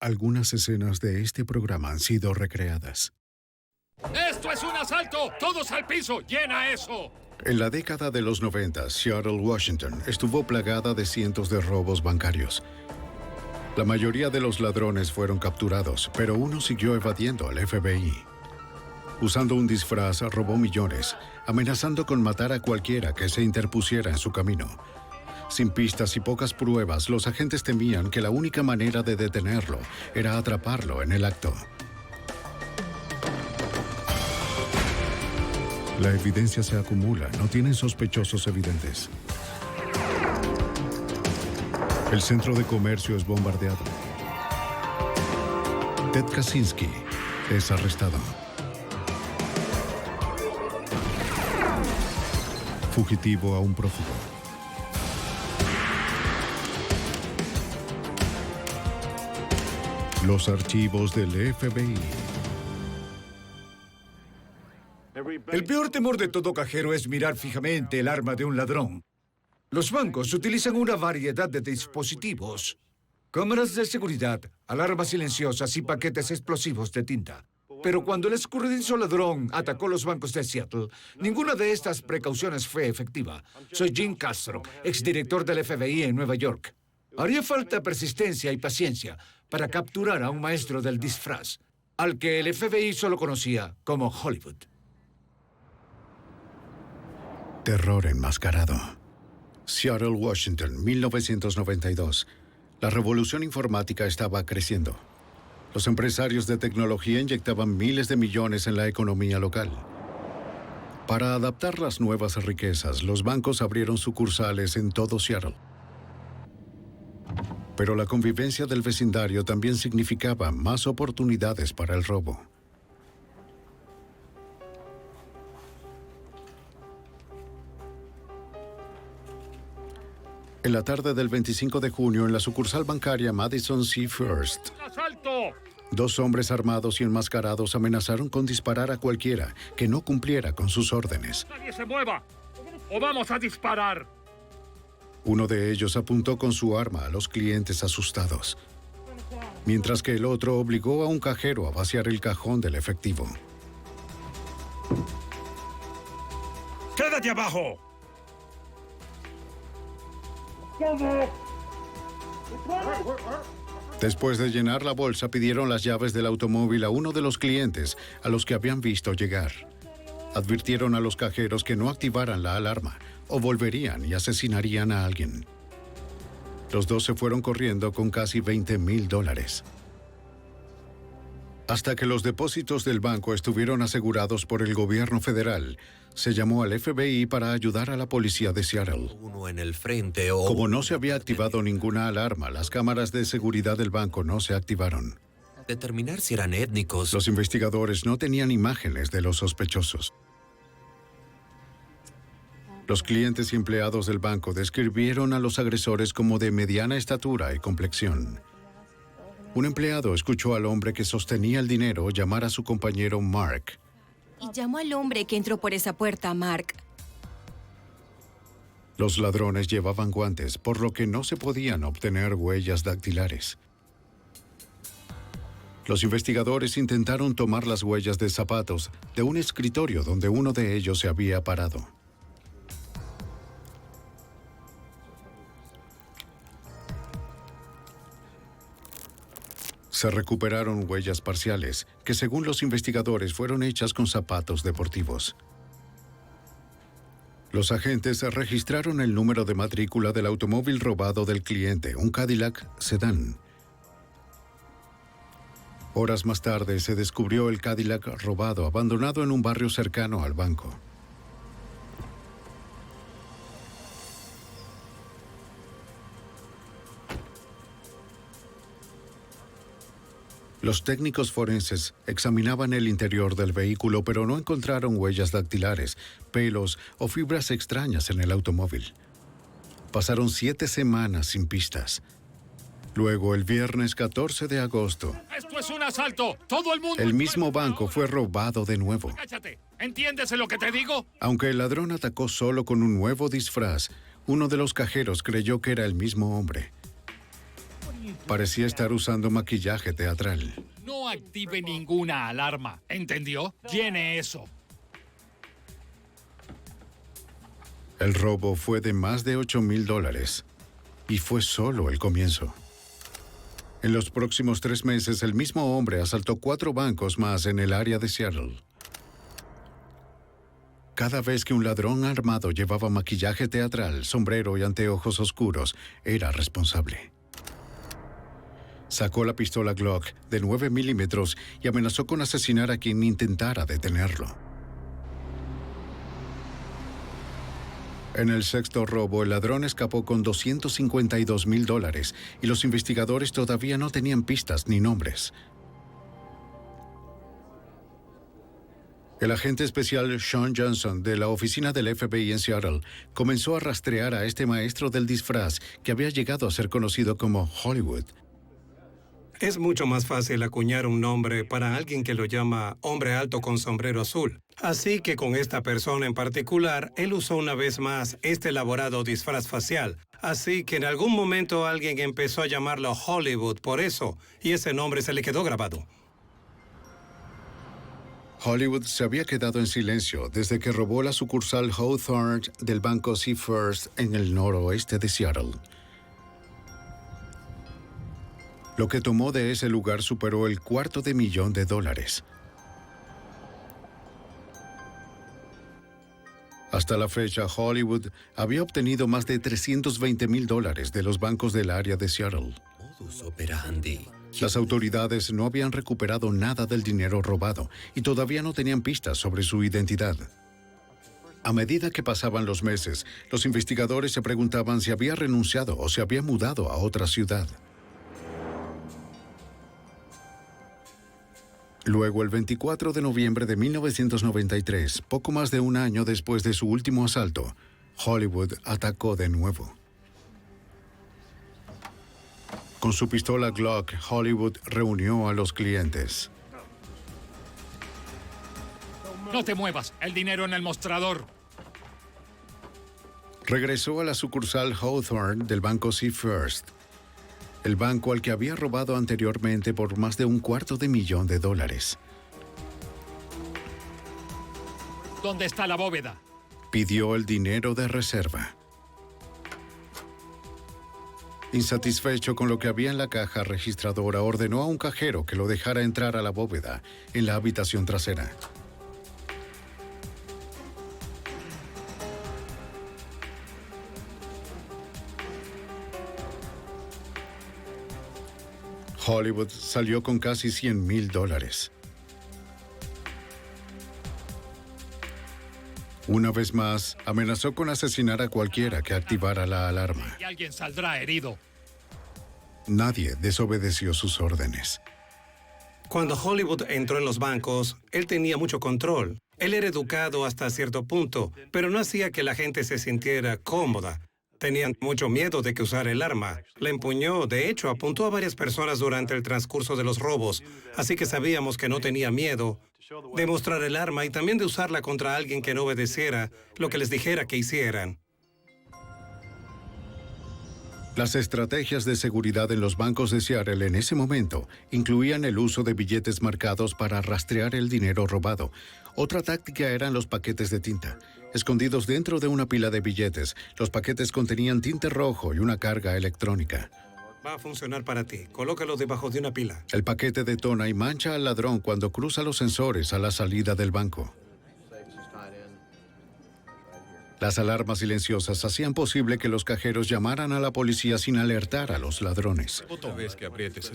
Algunas escenas de este programa han sido recreadas. ¡Esto es un asalto! ¡Todos al piso! ¡Llena eso! En la década de los 90, Seattle, Washington, estuvo plagada de cientos de robos bancarios. La mayoría de los ladrones fueron capturados, pero uno siguió evadiendo al FBI. Usando un disfraz, robó millones, amenazando con matar a cualquiera que se interpusiera en su camino. Sin pistas y pocas pruebas, los agentes temían que la única manera de detenerlo era atraparlo en el acto. La evidencia se acumula, no tienen sospechosos evidentes. El centro de comercio es bombardeado. Ted Kaczynski es arrestado. Fugitivo a un prófugo. Los archivos del FBI. El peor temor de todo cajero es mirar fijamente el arma de un ladrón. Los bancos utilizan una variedad de dispositivos. Cámaras de seguridad, alarmas silenciosas y paquetes explosivos de tinta. Pero cuando el escurridizo ladrón atacó los bancos de Seattle, ninguna de estas precauciones fue efectiva. Soy Jim Castro, exdirector del FBI en Nueva York. Haría falta persistencia y paciencia para capturar a un maestro del disfraz, al que el FBI solo conocía como Hollywood. Terror enmascarado. Seattle, Washington, 1992. La revolución informática estaba creciendo. Los empresarios de tecnología inyectaban miles de millones en la economía local. Para adaptar las nuevas riquezas, los bancos abrieron sucursales en todo Seattle. Pero la convivencia del vecindario también significaba más oportunidades para el robo. En la tarde del 25 de junio, en la sucursal bancaria Madison C. First, ¡Asalto! dos hombres armados y enmascarados amenazaron con disparar a cualquiera que no cumpliera con sus órdenes. ¡Nadie se mueva! ¡O vamos a disparar! Uno de ellos apuntó con su arma a los clientes asustados, mientras que el otro obligó a un cajero a vaciar el cajón del efectivo. ¡Quédate abajo! Después de llenar la bolsa, pidieron las llaves del automóvil a uno de los clientes a los que habían visto llegar. Advirtieron a los cajeros que no activaran la alarma o volverían y asesinarían a alguien. Los dos se fueron corriendo con casi $20,000. Hasta que los depósitos del banco estuvieron asegurados por el gobierno federal, se llamó al FBI para ayudar a la policía de Seattle. Uno en el frente o... Como no se había activado ninguna alarma, las cámaras de seguridad del banco no se activaron. Determinar si eran étnicos. Los investigadores no tenían imágenes de los sospechosos. Los clientes y empleados del banco describieron a los agresores como de mediana estatura y complexión. Un empleado escuchó al hombre que sostenía el dinero llamar a su compañero Mark. Y llamó al hombre que entró por esa puerta, Mark. Los ladrones llevaban guantes, por lo que no se podían obtener huellas dactilares. Los investigadores intentaron tomar las huellas de zapatos de un escritorio donde uno de ellos se había parado. Se recuperaron huellas parciales, que según los investigadores fueron hechas con zapatos deportivos. Los agentes registraron el número de matrícula del automóvil robado del cliente, un Cadillac sedán. Horas más tarde se descubrió el Cadillac robado, abandonado en un barrio cercano al banco. Los técnicos forenses examinaban el interior del vehículo, pero no encontraron huellas dactilares, pelos o fibras extrañas en el automóvil. Pasaron 7 semanas sin pistas. Luego, el viernes 14 de agosto, ¡Esto es un asalto! ¡Todo el mundo! el mismo banco fue robado de nuevo. ¡Cállate! ¿Entiendes lo que te digo? Aunque el ladrón atacó solo con un nuevo disfraz, uno de los cajeros creyó que era el mismo hombre. Parecía estar usando maquillaje teatral. No active ninguna alarma. ¿Entendió? Llene eso. El robo fue de más de $8,000 y fue solo el comienzo. En los próximos 3 meses, el mismo hombre asaltó 4 bancos más en el área de Seattle. Cada vez que un ladrón armado llevaba maquillaje teatral, sombrero y anteojos oscuros, era responsable. Sacó la pistola Glock de 9 milímetros y amenazó con asesinar a quien intentara detenerlo. En el 6º robo, el ladrón escapó con $252,000 y los investigadores todavía no tenían pistas ni nombres. El agente especial Sean Johnson de la oficina del FBI en Seattle comenzó a rastrear a este maestro del disfraz que había llegado a ser conocido como Hollywood. Es mucho más fácil acuñar un nombre para alguien que lo llama hombre alto con sombrero azul. Así que con esta persona en particular, él usó una vez más este elaborado disfraz facial. Así que en algún momento alguien empezó a llamarlo Hollywood por eso, y ese nombre se le quedó grabado. Hollywood se había quedado en silencio desde que robó la sucursal Hawthorne del banco Seafirst en el noroeste de Seattle. Lo que tomó de ese lugar superó el $250,000. Hasta la fecha, Hollywood había obtenido más de $320,000 de los bancos del área de Seattle. Modus operandi. Las autoridades no habían recuperado nada del dinero robado y todavía no tenían pistas sobre su identidad. A medida que pasaban los meses, los investigadores se preguntaban si había renunciado o se había mudado a otra ciudad. Luego, el 24 de noviembre de 1993, poco más de un año después de su último asalto, Hollywood atacó de nuevo. Con su pistola Glock, Hollywood reunió a los clientes. No te muevas. El dinero en el mostrador. Regresó a la sucursal Hawthorne del banco Seafirst, el banco al que había robado anteriormente por más de $250,000. ¿Dónde está la bóveda? Pidió el dinero de reserva. Insatisfecho con lo que había en la caja registradora, ordenó a un cajero que lo dejara entrar a la bóveda en la habitación trasera. Hollywood salió con casi $100,000. Una vez más, amenazó con asesinar a cualquiera que activara la alarma. Y alguien saldrá herido. Nadie desobedeció sus órdenes. Cuando Hollywood entró en los bancos, él tenía mucho control. Él era educado hasta cierto punto, pero no hacía que la gente se sintiera cómoda. Tenían mucho miedo de que usara el arma. La empuñó, de hecho, apuntó a varias personas durante el transcurso de los robos, así que sabíamos que no tenía miedo de mostrar el arma y también de usarla contra alguien que no obedeciera lo que les dijera que hicieran. Las estrategias de seguridad en los bancos de Seattle en ese momento incluían el uso de billetes marcados para rastrear el dinero robado. Otra táctica eran los paquetes de tinta. Escondidos dentro de una pila de billetes, los paquetes contenían tinte rojo y una carga electrónica. Va a funcionar para ti. Colócalo debajo de una pila. El paquete detona y mancha al ladrón cuando cruza los sensores a la salida del banco. Las alarmas silenciosas hacían posible que los cajeros llamaran a la policía sin alertar a los ladrones.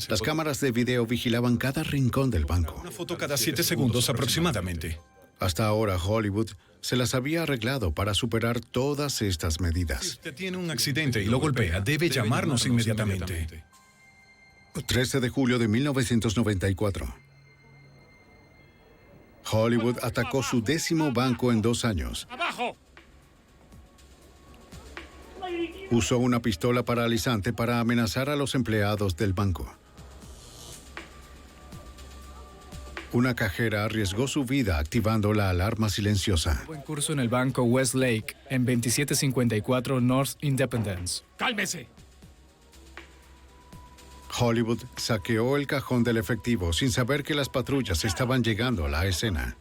Las cámaras de video vigilaban cada rincón del banco. Una foto cada 7 segundos aproximadamente. Hasta ahora, Hollywood se las había arreglado para superar todas estas Si medidas. usted tiene un accidente y lo golpea, debe llamarnos inmediatamente. 13 de julio de 1994. Hollywood atacó su 10º banco en 2 años. ¡Abajo! Usó una pistola paralizante para amenazar a los empleados del banco. Una cajera arriesgó su vida activando la alarma silenciosa. Buen curso en el banco Westlake en 2754 North Independence. ¡Cálmese! Hollywood saqueó el cajón del efectivo sin saber que las patrullas estaban llegando a la escena.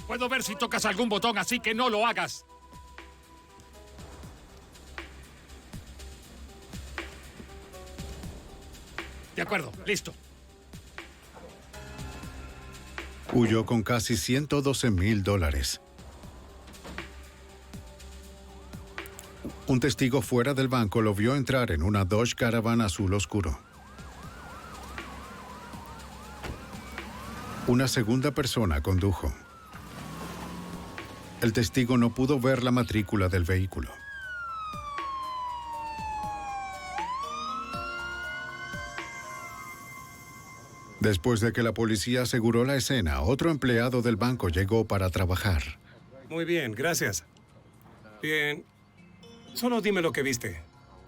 Puedo ver si tocas algún botón, así que no lo hagas. De acuerdo, listo. Huyó con casi $112,000. Un testigo fuera del banco lo vio entrar en una Dodge Caravan azul oscuro. Una segunda persona condujo. El testigo no pudo ver la matrícula del vehículo. Después de que la policía aseguró la escena, otro empleado del banco llegó para trabajar. Muy bien, gracias. Bien. Solo dime lo que viste.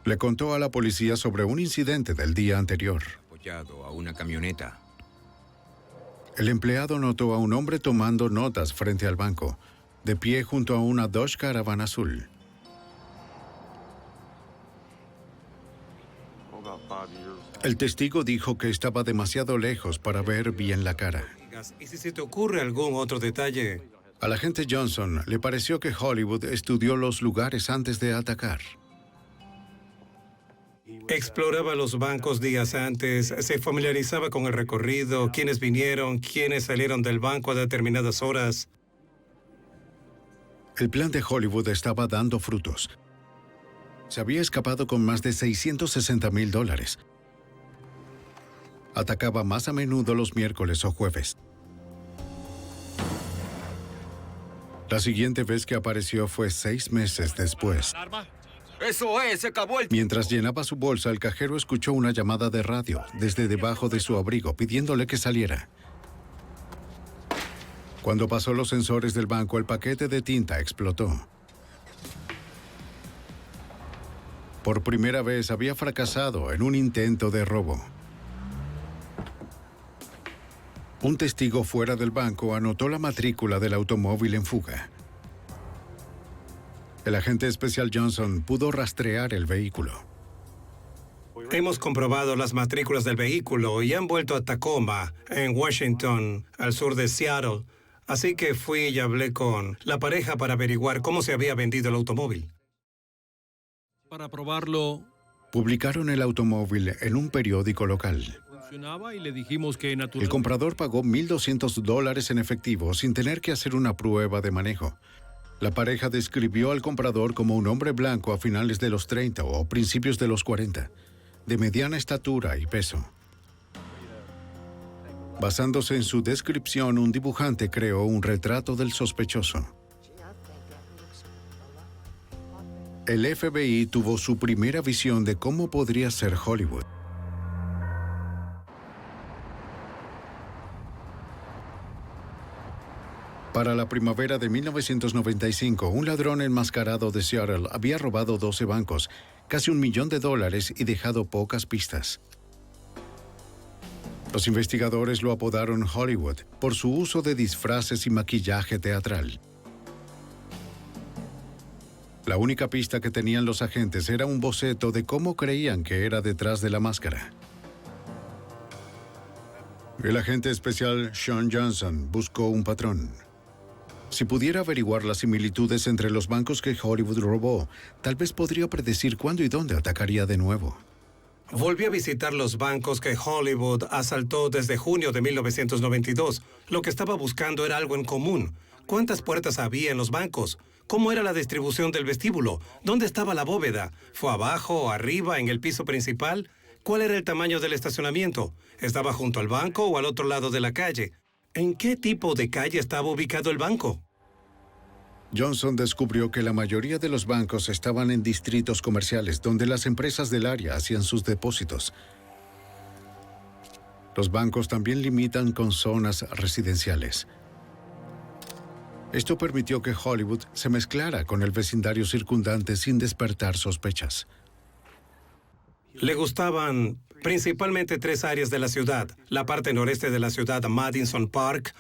Le contó a la policía sobre un incidente del día anterior. Apoyado a una camioneta. El empleado notó a un hombre tomando notas frente al banco, de pie junto a una Dodge Caravan azul. El testigo dijo que estaba demasiado lejos para ver bien la cara. ¿Y si se te ocurre algún otro detalle? Al agente Johnson le pareció que Hollywood estudió los lugares antes de atacar. Exploraba los bancos días antes, se familiarizaba con el recorrido, quiénes vinieron, quiénes salieron del banco a determinadas horas. El plan de Hollywood estaba dando frutos. Se había escapado con más de $660,000. Atacaba más a menudo los miércoles o jueves. La siguiente vez que apareció fue 6 meses después. ¿Arma? ¡Eso es! ¡Se acabó el... Mientras llenaba su bolsa, el cajero escuchó una llamada de radio desde debajo de su abrigo pidiéndole que saliera. Cuando pasó los sensores del banco, el paquete de tinta explotó. Por primera vez había fracasado en un intento de robo. Un testigo fuera del banco anotó la matrícula del automóvil en fuga. El agente especial Johnson pudo rastrear el vehículo. Hemos comprobado las matrículas del vehículo y han vuelto a Tacoma, en Washington, al sur de Seattle. Así que fui y hablé con la pareja para averiguar cómo se había vendido el automóvil. Para probarlo, Publicaron el automóvil en un periódico local. funcionaba y le dijimos que El naturalmente... comprador pagó $1,200 en efectivo sin tener que hacer una prueba de manejo. La pareja describió al comprador como un hombre blanco a finales de los 30 o principios de los 40, de mediana estatura y peso. Basándose en su descripción, un dibujante creó un retrato del sospechoso. El FBI tuvo su primera visión de cómo podría ser Hollywood. Para la primavera de 1995, un ladrón enmascarado de Seattle había robado 12 bancos, casi $1 millón y dejado pocas pistas. Los investigadores lo apodaron Hollywood por su uso de disfraces y maquillaje teatral. La única pista que tenían los agentes era un boceto de cómo creían que era detrás de la máscara. El agente especial Sean Johnson buscó un patrón. Si pudiera averiguar las similitudes entre los bancos que Hollywood robó, tal vez podría predecir cuándo y dónde atacaría de nuevo. Volví a visitar los bancos que Hollywood asaltó desde junio de 1992. Lo que estaba buscando era algo en común. ¿Cuántas puertas había en los bancos? ¿Cómo era la distribución del vestíbulo? ¿Dónde estaba la bóveda? ¿Fue abajo, arriba, en el piso principal? ¿Cuál era el tamaño del estacionamiento? ¿Estaba junto al banco o al otro lado de la calle? ¿En qué tipo de calle estaba ubicado el banco? Johnson descubrió que la mayoría de los bancos estaban en distritos comerciales donde las empresas del área hacían sus depósitos. Los bancos también limitan con zonas residenciales. Esto permitió que Hollywood se mezclara con el vecindario circundante sin despertar sospechas. Le gustaban principalmente 3 áreas de la ciudad. La parte noreste de la ciudad, Madison Park,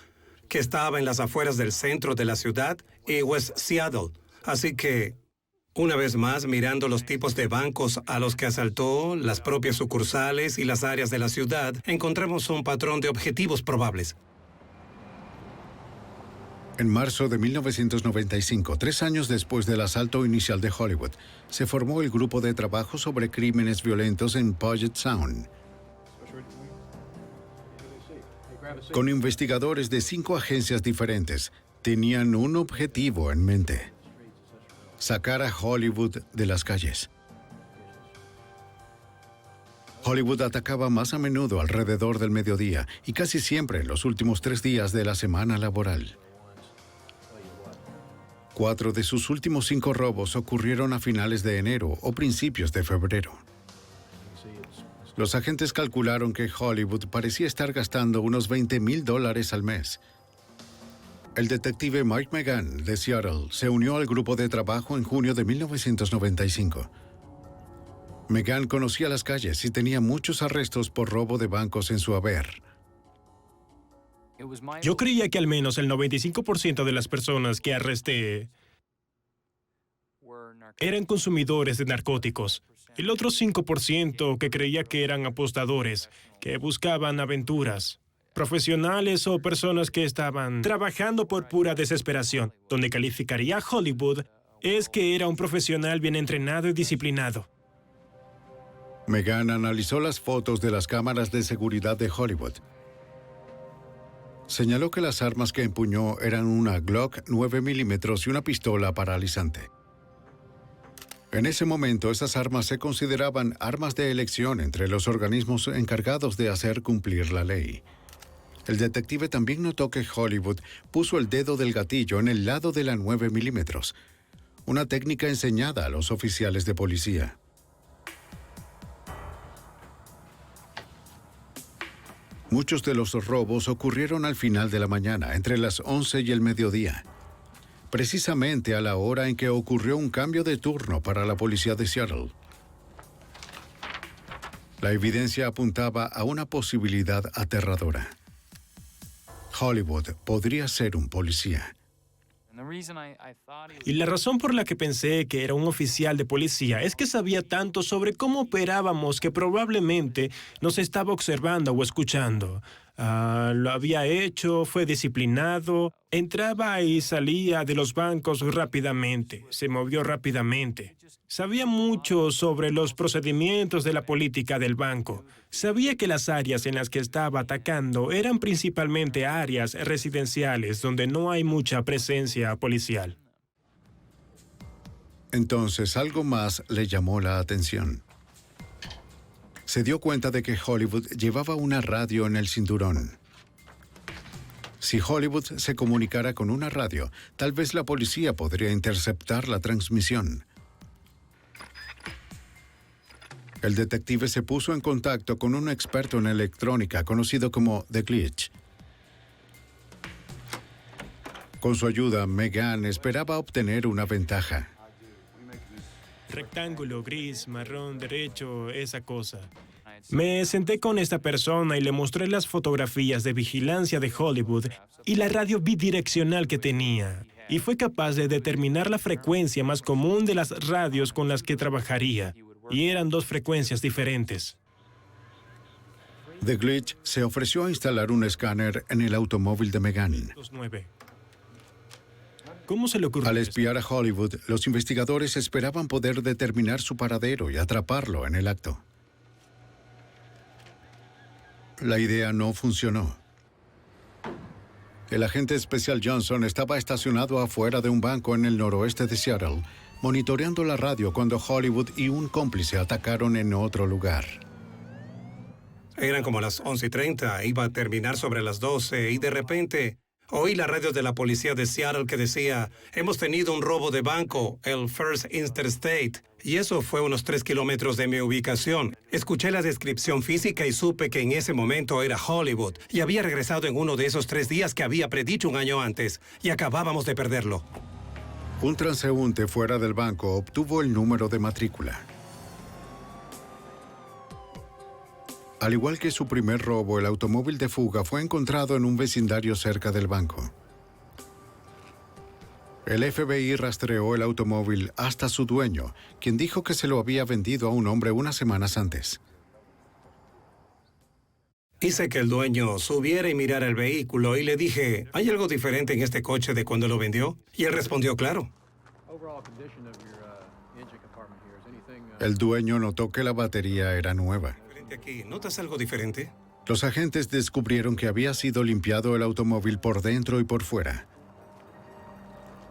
que estaba en las afueras del centro de la ciudad, y West Seattle. Así que Una vez más, mirando los tipos de bancos a los que asaltó, las propias sucursales y las áreas de la ciudad, encontramos un patrón de objetivos probables. En marzo de 1995, 3 años después del asalto inicial de Hollywood, se formó el Grupo de Trabajo sobre Crímenes Violentos en Puget Sound, con investigadores de 5 agencias diferentes. Tenían un objetivo en mente: sacar a Hollywood de las calles. Hollywood atacaba más a menudo alrededor del mediodía y casi siempre en los últimos 3 días de la semana laboral. 4 de sus últimos 5 robos ocurrieron a finales de enero o principios de febrero. Los agentes calcularon que Hollywood parecía estar gastando unos $20,000 al mes. El detective Mike McGann, de Seattle, se unió al grupo de trabajo en junio de 1995. McGann conocía las calles y tenía muchos arrestos por robo de bancos en su haber. Yo creía que al menos el 95% de las personas que arresté eran consumidores de narcóticos. El otro 5% que creía que eran apostadores, que buscaban aventuras, profesionales o personas que estaban trabajando por pura desesperación. Donde calificaría a Hollywood es que era un profesional bien entrenado y disciplinado. McGann analizó las fotos de las cámaras de seguridad de Hollywood. Señaló que las armas que empuñó eran una Glock 9 milímetros y una pistola paralizante. En ese momento, esas armas se consideraban armas de elección entre los organismos encargados de hacer cumplir la ley. El detective también notó que Hollywood puso el dedo del gatillo en el lado de la 9 milímetros, una técnica enseñada a los oficiales de policía. Muchos de los robos ocurrieron al final de la mañana, entre las 11 y el mediodía, precisamente a la hora en que ocurrió un cambio de turno para la policía de Seattle. La evidencia apuntaba a una posibilidad aterradora. Hollywood podría ser un policía. Y la razón por la que pensé que era un oficial de policía es que sabía tanto sobre cómo operábamos que probablemente nos estaba observando o escuchando. Lo había hecho, fue disciplinado, entraba y salía de los bancos rápidamente, se movió rápidamente. Sabía mucho sobre los procedimientos de la política del banco. Sabía que las áreas en las que estaba atacando eran principalmente áreas residenciales donde no hay mucha presencia policial. Entonces, algo más le llamó la atención. Se dio cuenta de que Hollywood llevaba una radio en el cinturón. Si Hollywood se comunicara con una radio, tal vez la policía podría interceptar la transmisión. El detective se puso en contacto con un experto en electrónica conocido como The Glitch. Con su ayuda, McGann esperaba obtener una ventaja. Rectángulo, gris, marrón, derecho, esa cosa. Me senté con esta persona y le mostré las fotografías de vigilancia de Hollywood y la radio bidireccional que tenía. Y fue capaz de determinar la frecuencia más común de las radios con las que trabajaría. Y eran 2 frecuencias diferentes. The Glitch se ofreció a instalar un escáner en el automóvil de McGann. 29. ¿Cómo se le ocurrió? Al espiar a Hollywood, los investigadores esperaban poder determinar su paradero y atraparlo en el acto. La idea no funcionó. El agente especial Johnson estaba estacionado afuera de un banco en el noroeste de Seattle, monitoreando la radio cuando Hollywood y un cómplice atacaron en otro lugar. Eran como las 11:30, iba a terminar sobre las 12 y de repente oí la radio de la policía de Seattle que decía: hemos tenido un robo de banco, el First Interstate. Y eso fue unos 3 kilómetros de mi ubicación. Escuché la descripción física y supe que en ese momento era Hollywood. Y había regresado en uno de esos 3 días que había predicho un año antes. Y acabábamos de perderlo. Un transeúnte fuera del banco obtuvo el número de matrícula. Al igual que su primer robo, el automóvil de fuga fue encontrado en un vecindario cerca del banco. El FBI rastreó el automóvil hasta su dueño, quien dijo que se lo había vendido a un hombre unas semanas antes. Hice que el dueño subiera y mirara el vehículo y le dije, ¿hay algo diferente en este coche de cuando lo vendió? Y él respondió, claro. El dueño notó que la batería era nueva. Aquí, ¿notas algo diferente? Los agentes descubrieron que había sido limpiado el automóvil por dentro y por fuera.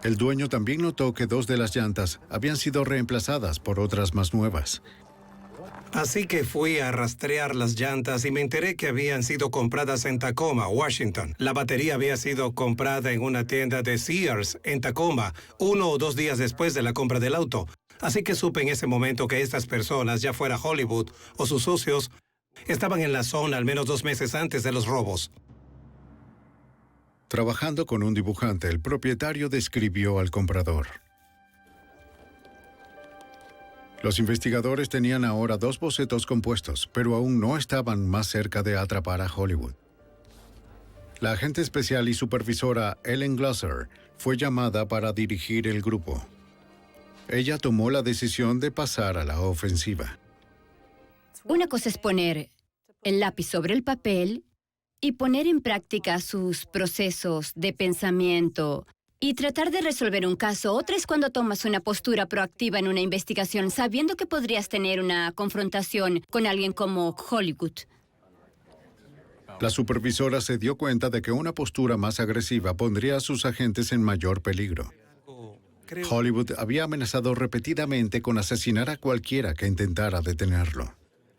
El dueño también notó que 2 de las llantas habían sido reemplazadas por otras más nuevas. Así que fui a rastrear las llantas y me enteré que habían sido compradas en Tacoma, Washington. La batería había sido comprada en una tienda de Sears en Tacoma, 1 o 2 días después de la compra del auto. Así que supe en ese momento que estas personas, ya fuera Hollywood o sus socios, estaban en la zona al menos 2 meses antes de los robos. Trabajando con un dibujante, el propietario describió al comprador. Los investigadores tenían ahora 2 bocetos compuestos, pero aún no estaban más cerca de atrapar a Hollywood. La agente especial y supervisora Ellen Glasser fue llamada para dirigir el grupo. Ella tomó la decisión de pasar a la ofensiva. Una cosa es poner el lápiz sobre el papel y poner en práctica sus procesos de pensamiento y tratar de resolver un caso. Otra es cuando tomas una postura proactiva en una investigación, sabiendo que podrías tener una confrontación con alguien como Hollywood. La supervisora se dio cuenta de que una postura más agresiva pondría a sus agentes en mayor peligro. Hollywood había amenazado repetidamente con asesinar a cualquiera que intentara detenerlo.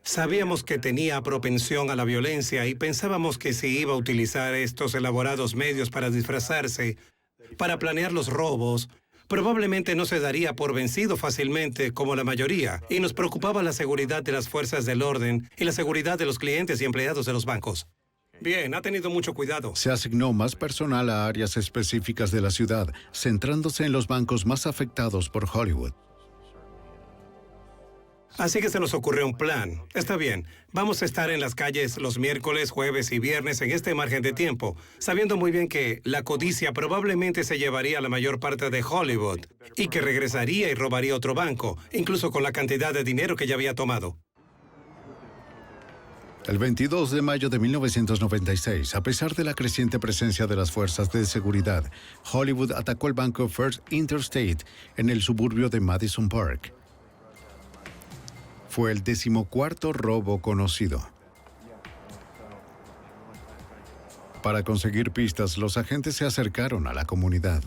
Sabíamos que tenía propensión a la violencia y pensábamos que si iba a utilizar estos elaborados medios para disfrazarse, para planear los robos, probablemente no se daría por vencido fácilmente como la mayoría, y nos preocupaba la seguridad de las fuerzas del orden y la seguridad de los clientes y empleados de los bancos. Bien, ha tenido mucho cuidado. Se asignó más personal a áreas específicas de la ciudad, centrándose en los bancos más afectados por Hollywood. Así que se nos ocurrió un plan. Está bien, vamos a estar en las calles los miércoles, jueves y viernes en este margen de tiempo, sabiendo muy bien que la codicia probablemente se llevaría la mayor parte de Hollywood y que regresaría y robaría otro banco, incluso con la cantidad de dinero que ya había tomado. El 22 de mayo de 1996, a pesar de la creciente presencia de las fuerzas de seguridad, Hollywood atacó el banco First Interstate en el suburbio de Madison Park. Fue el 14º robo conocido. Para conseguir pistas, los agentes se acercaron a la comunidad.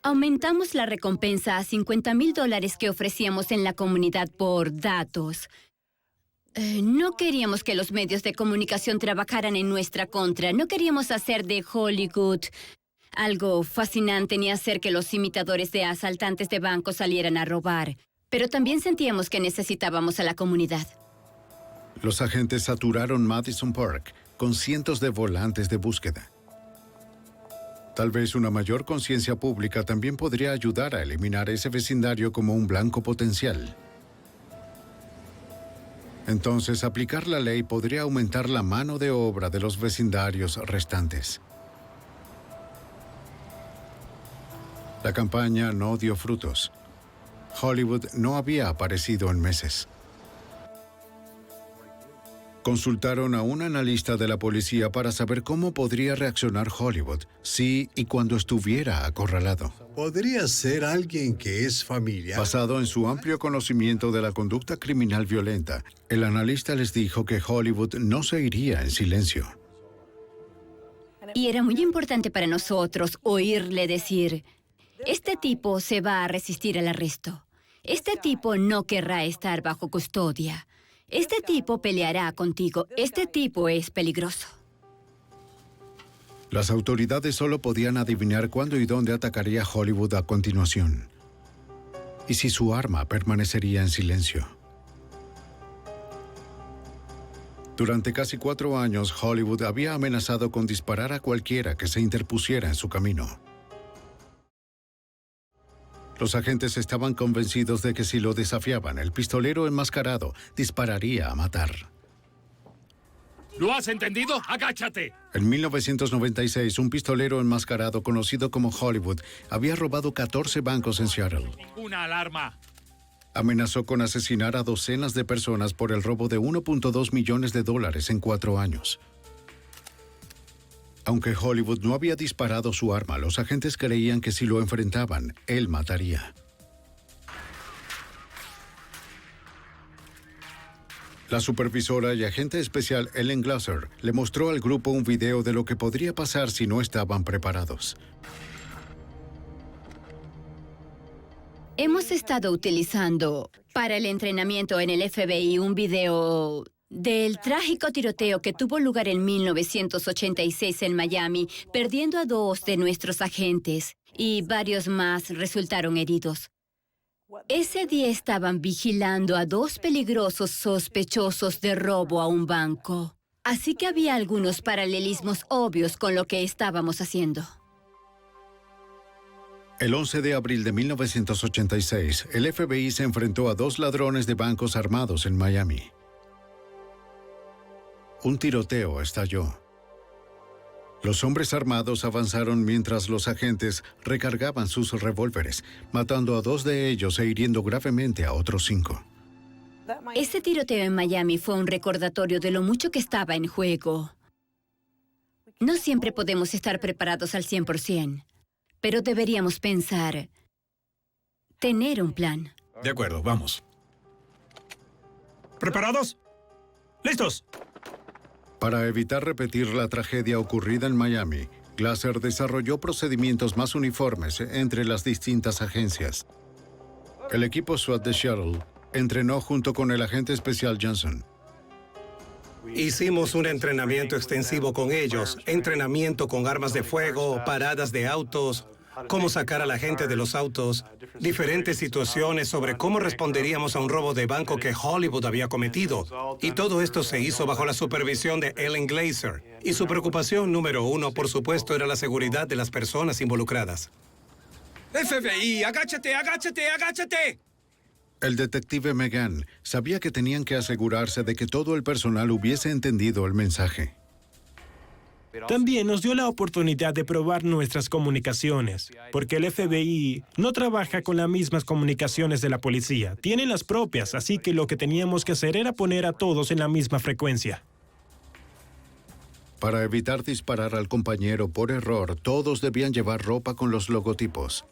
Aumentamos la recompensa a $50,000 que ofrecíamos en la comunidad por datos. No queríamos que los medios de comunicación trabajaran en nuestra contra. No queríamos hacer de Hollywood algo fascinante ni hacer que los imitadores de asaltantes de bancos salieran a robar. Pero también sentíamos que necesitábamos a la comunidad. Los agentes saturaron Madison Park con cientos de volantes de búsqueda. Tal vez una mayor conciencia pública también podría ayudar a eliminar ese vecindario como un blanco potencial. Entonces, aplicar la ley podría aumentar la mano de obra de los vecindarios restantes. La campaña no dio frutos. Hollywood no había aparecido en meses. Consultaron a un analista de la policía para saber cómo podría reaccionar Hollywood si y cuando estuviera acorralado. Podría ser alguien que es familiar. Basado en su amplio conocimiento de la conducta criminal violenta, el analista les dijo que Hollywood no se iría en silencio. Y era muy importante para nosotros oírle decir: este tipo se va a resistir al arresto. Este tipo no querrá estar bajo custodia. Este tipo peleará contigo. Este tipo es peligroso. Las autoridades solo podían adivinar cuándo y dónde atacaría Hollywood a continuación. Y si su arma permanecería en silencio. Durante casi 4 años, Hollywood había amenazado con disparar a cualquiera que se interpusiera en su camino. Los agentes estaban convencidos de que si lo desafiaban, el pistolero enmascarado dispararía a matar. ¿Lo has entendido? ¡Agáchate! En 1996, un pistolero enmascarado conocido como Hollywood había robado 14 bancos en Seattle. ¡Una alarma! Amenazó con asesinar a docenas de personas por el robo de $1.2 millones en 4 años. Aunque Hollywood no había disparado su arma, los agentes creían que si lo enfrentaban, él mataría. La supervisora y agente especial Ellen Glasser le mostró al grupo un video de lo que podría pasar si no estaban preparados. Hemos estado utilizando para el entrenamiento en el FBI un video del trágico tiroteo que tuvo lugar en 1986 en Miami, perdiendo a 2 de nuestros agentes y varios más resultaron heridos. Ese día estaban vigilando a 2 peligrosos sospechosos de robo a un banco. Así que había algunos paralelismos obvios con lo que estábamos haciendo. El 11 de abril de 1986, el FBI se enfrentó a 2 ladrones de bancos armados en Miami. Un tiroteo estalló. Los hombres armados avanzaron mientras los agentes recargaban sus revólveres, matando a 2 de ellos e hiriendo gravemente a otros 5. Ese tiroteo en Miami fue un recordatorio de lo mucho que estaba en juego. No siempre podemos estar preparados al 100%, pero deberíamos pensar, tener un plan. De acuerdo, vamos. ¿Preparados? ¡Listos! Para evitar repetir la tragedia ocurrida en Miami, Glasser desarrolló procedimientos más uniformes entre las distintas agencias. El equipo SWAT de Seattle entrenó junto con el agente especial Johnson. Hicimos un entrenamiento extensivo con ellos, entrenamiento con armas de fuego, paradas de autos, cómo sacar a la gente de los autos, diferentes situaciones sobre cómo responderíamos a un robo de banco que Hollywood había cometido. Y todo esto se hizo bajo la supervisión de Ellen Glasser. Y su preocupación número 1, por supuesto, era la seguridad de las personas involucradas. FBI, agáchate, agáchate, agáchate. El detective Megan sabía que tenían que asegurarse de que todo el personal hubiese entendido el mensaje. También nos dio la oportunidad de probar nuestras comunicaciones, porque el FBI no trabaja con las mismas comunicaciones de la policía, tienen las propias, así que lo que teníamos que hacer era poner a todos en la misma frecuencia. Para evitar disparar al compañero por error, todos debían llevar ropa con los logotipos.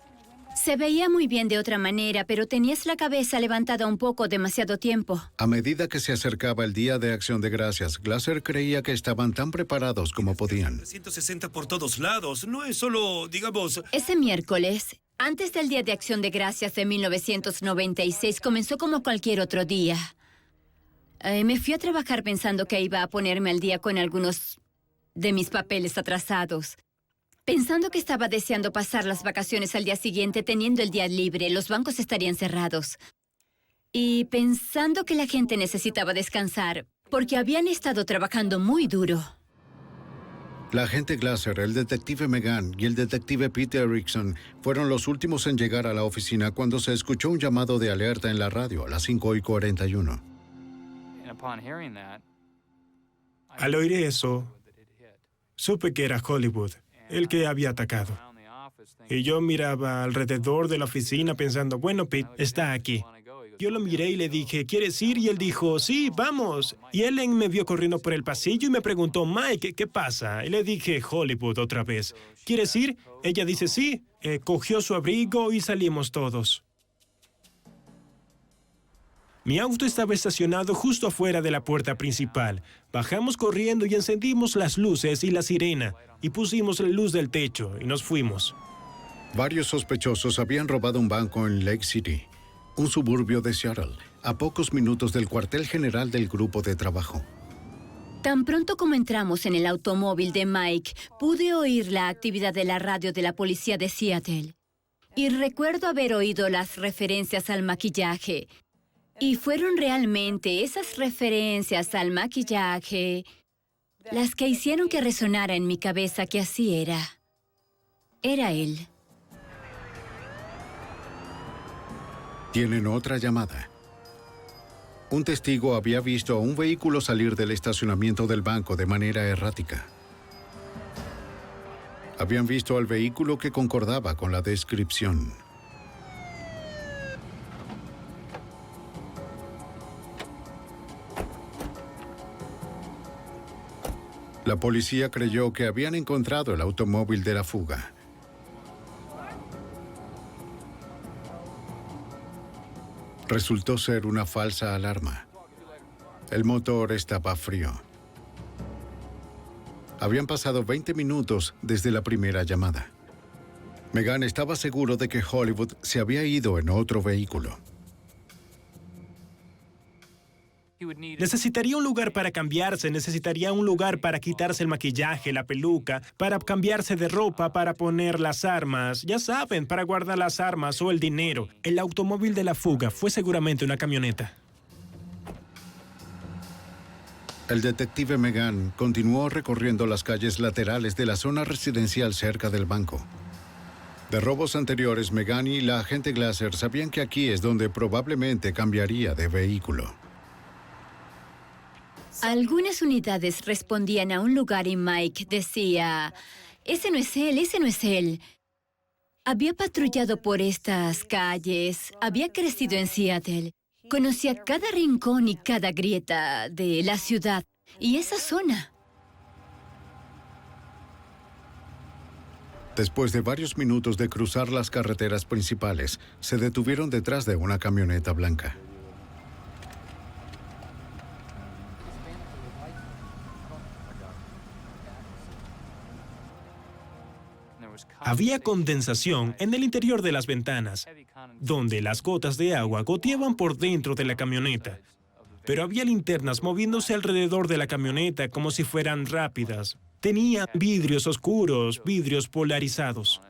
Se veía muy bien de otra manera, pero tenías la cabeza levantada un poco demasiado tiempo. A medida que se acercaba el Día de Acción de Gracias, Glasser creía que estaban tan preparados como podían. 160 por todos lados, no es solo, digamos... Ese miércoles, antes del Día de Acción de Gracias de 1996, comenzó como cualquier otro día. Me fui a trabajar pensando que iba a ponerme al día con algunos de mis papeles atrasados. Pensando que estaba deseando pasar las vacaciones al día siguiente, teniendo el día libre, los bancos estarían cerrados. Y pensando que la gente necesitaba descansar, porque habían estado trabajando muy duro. La agente Glasser, el detective Megan y el detective Peter Erickson fueron los últimos en llegar a la oficina cuando se escuchó un llamado de alerta en la radio a las 5:41. Al oír eso, supe que era Hollywood el que había atacado. Y yo miraba alrededor de la oficina pensando, bueno, Pete, está aquí. Yo lo miré y le dije, ¿quieres ir? Y él dijo, sí, vamos. Y Ellen me vio corriendo por el pasillo y me preguntó, Mike, ¿qué pasa? Y le dije, Hollywood otra vez. ¿Quieres ir? Ella dice, sí. Cogió su abrigo y salimos todos. Mi auto estaba estacionado justo afuera de la puerta principal. Bajamos corriendo y encendimos las luces y la sirena. Y pusimos la luz del techo y nos fuimos. Varios sospechosos habían robado un banco en Lake City, un suburbio de Seattle, a pocos minutos del cuartel general del grupo de trabajo. Tan pronto como entramos en el automóvil de Mike, pude oír la actividad de la radio de la policía de Seattle. Y recuerdo haber oído las referencias al maquillaje. Y fueron realmente esas referencias al maquillaje las que hicieron que resonara en mi cabeza que así era. Era él. Tienen otra llamada. un testigo había visto a un vehículo salir del estacionamiento del banco de manera errática. Habían visto al vehículo que concordaba con la descripción. La policía creyó que habían encontrado el automóvil de la fuga. Resultó ser una falsa alarma. El motor estaba frío. Habían pasado 20 minutos desde la primera llamada. Megan estaba seguro de que Hollywood se había ido en otro vehículo. Necesitaría un lugar para cambiarse, necesitaría un lugar para quitarse el maquillaje, la peluca, para cambiarse de ropa, para poner las armas, ya saben, para guardar las armas o el dinero. El automóvil de la fuga fue seguramente una camioneta. El detective Megan continuó recorriendo las calles laterales de la zona residencial cerca del banco. De robos anteriores, Megan y la agente Glasser sabían que aquí es donde probablemente cambiaría de vehículo. Algunas unidades respondían a un lugar y Mike decía, ese no es él, ese no es él. Había patrullado por estas calles, había crecido en Seattle, conocía cada rincón y cada grieta de la ciudad y esa zona. Después de varios minutos de cruzar las carreteras principales, se detuvieron detrás de una camioneta blanca. Había condensación en el interior de las ventanas, donde las gotas de agua goteaban por dentro de la camioneta. Pero había linternas moviéndose alrededor de la camioneta como si fueran rápidas. Tenía vidrios oscuros, vidrios polarizados.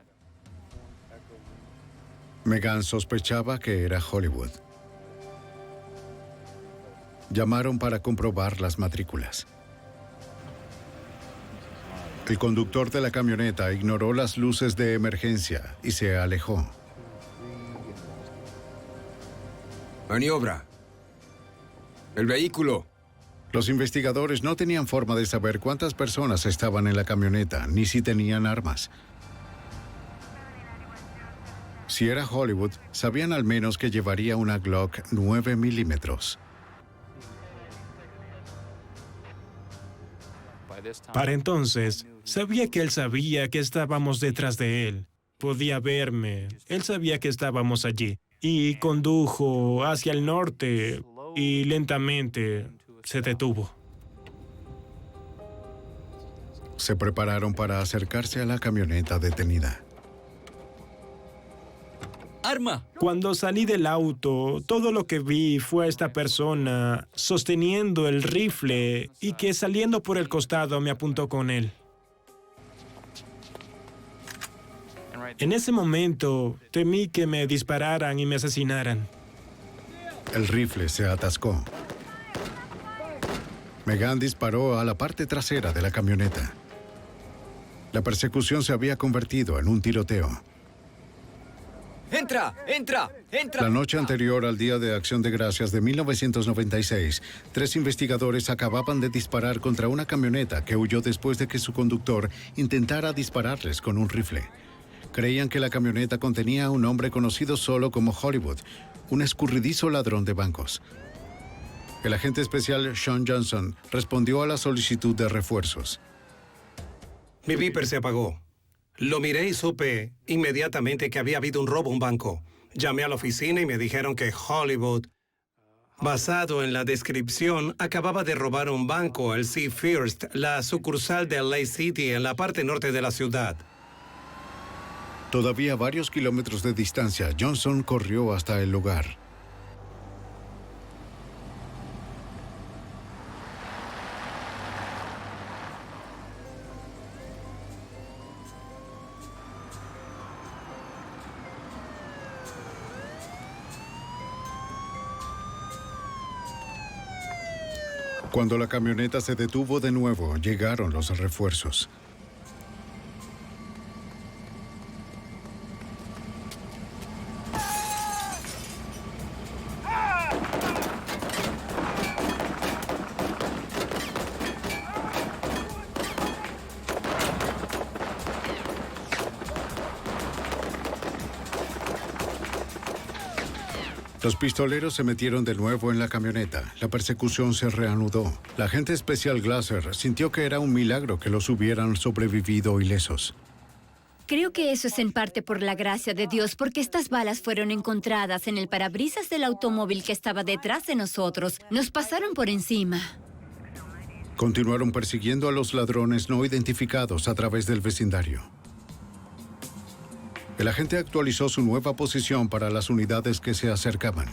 Megan sospechaba que era Hollywood. Llamaron para comprobar las matrículas. El conductor de la camioneta ignoró las luces de emergencia y se alejó. Maniobra. El vehículo. Los investigadores no tenían forma de saber cuántas personas estaban en la camioneta, ni si tenían armas. Si era Hollywood, sabían al menos que llevaría una Glock 9 milímetros. Para entonces, sabía que él sabía que estábamos detrás de él. Podía verme. Él sabía que estábamos allí. Y condujo hacia el norte y lentamente se detuvo. Se prepararon para acercarse a la camioneta detenida. ¡Arma! Cuando salí del auto, todo lo que vi fue a esta persona sosteniendo el rifle y que saliendo por el costado me apuntó con él. En ese momento, temí que me dispararan y me asesinaran. El rifle se atascó. Megan disparó a la parte trasera de la camioneta. La persecución se había convertido en un tiroteo. ¡Entra! ¡Entra! ¡Entra! La noche anterior al Día de Acción de Gracias de 1996, 3 investigadores acababan de disparar contra una camioneta que huyó después de que su conductor intentara dispararles con un rifle. Creían que la camioneta contenía a un hombre conocido solo como Hollywood, un escurridizo ladrón de bancos. El agente especial Sean Johnson respondió a la solicitud de refuerzos. Mi beeper se apagó. Lo miré y supe inmediatamente que había habido un robo a un banco. Llamé a la oficina y me dijeron que Hollywood, basado en la descripción, acababa de robar un banco, el Sea First, la sucursal de Lake City en la parte norte de la ciudad. Todavía a varios kilómetros de distancia, Johnson corrió hasta el lugar. Cuando la camioneta se detuvo de nuevo, llegaron los refuerzos. Los pistoleros se metieron de nuevo en la camioneta. La persecución se reanudó. La agente especial Glasser sintió que era un milagro que los hubieran sobrevivido ilesos. Creo que eso es en parte por la gracia de Dios, porque estas balas fueron encontradas en el parabrisas del automóvil que estaba detrás de nosotros. Nos pasaron por encima. Continuaron persiguiendo a los ladrones no identificados a través del vecindario. El agente actualizó su nueva posición para las unidades que se acercaban.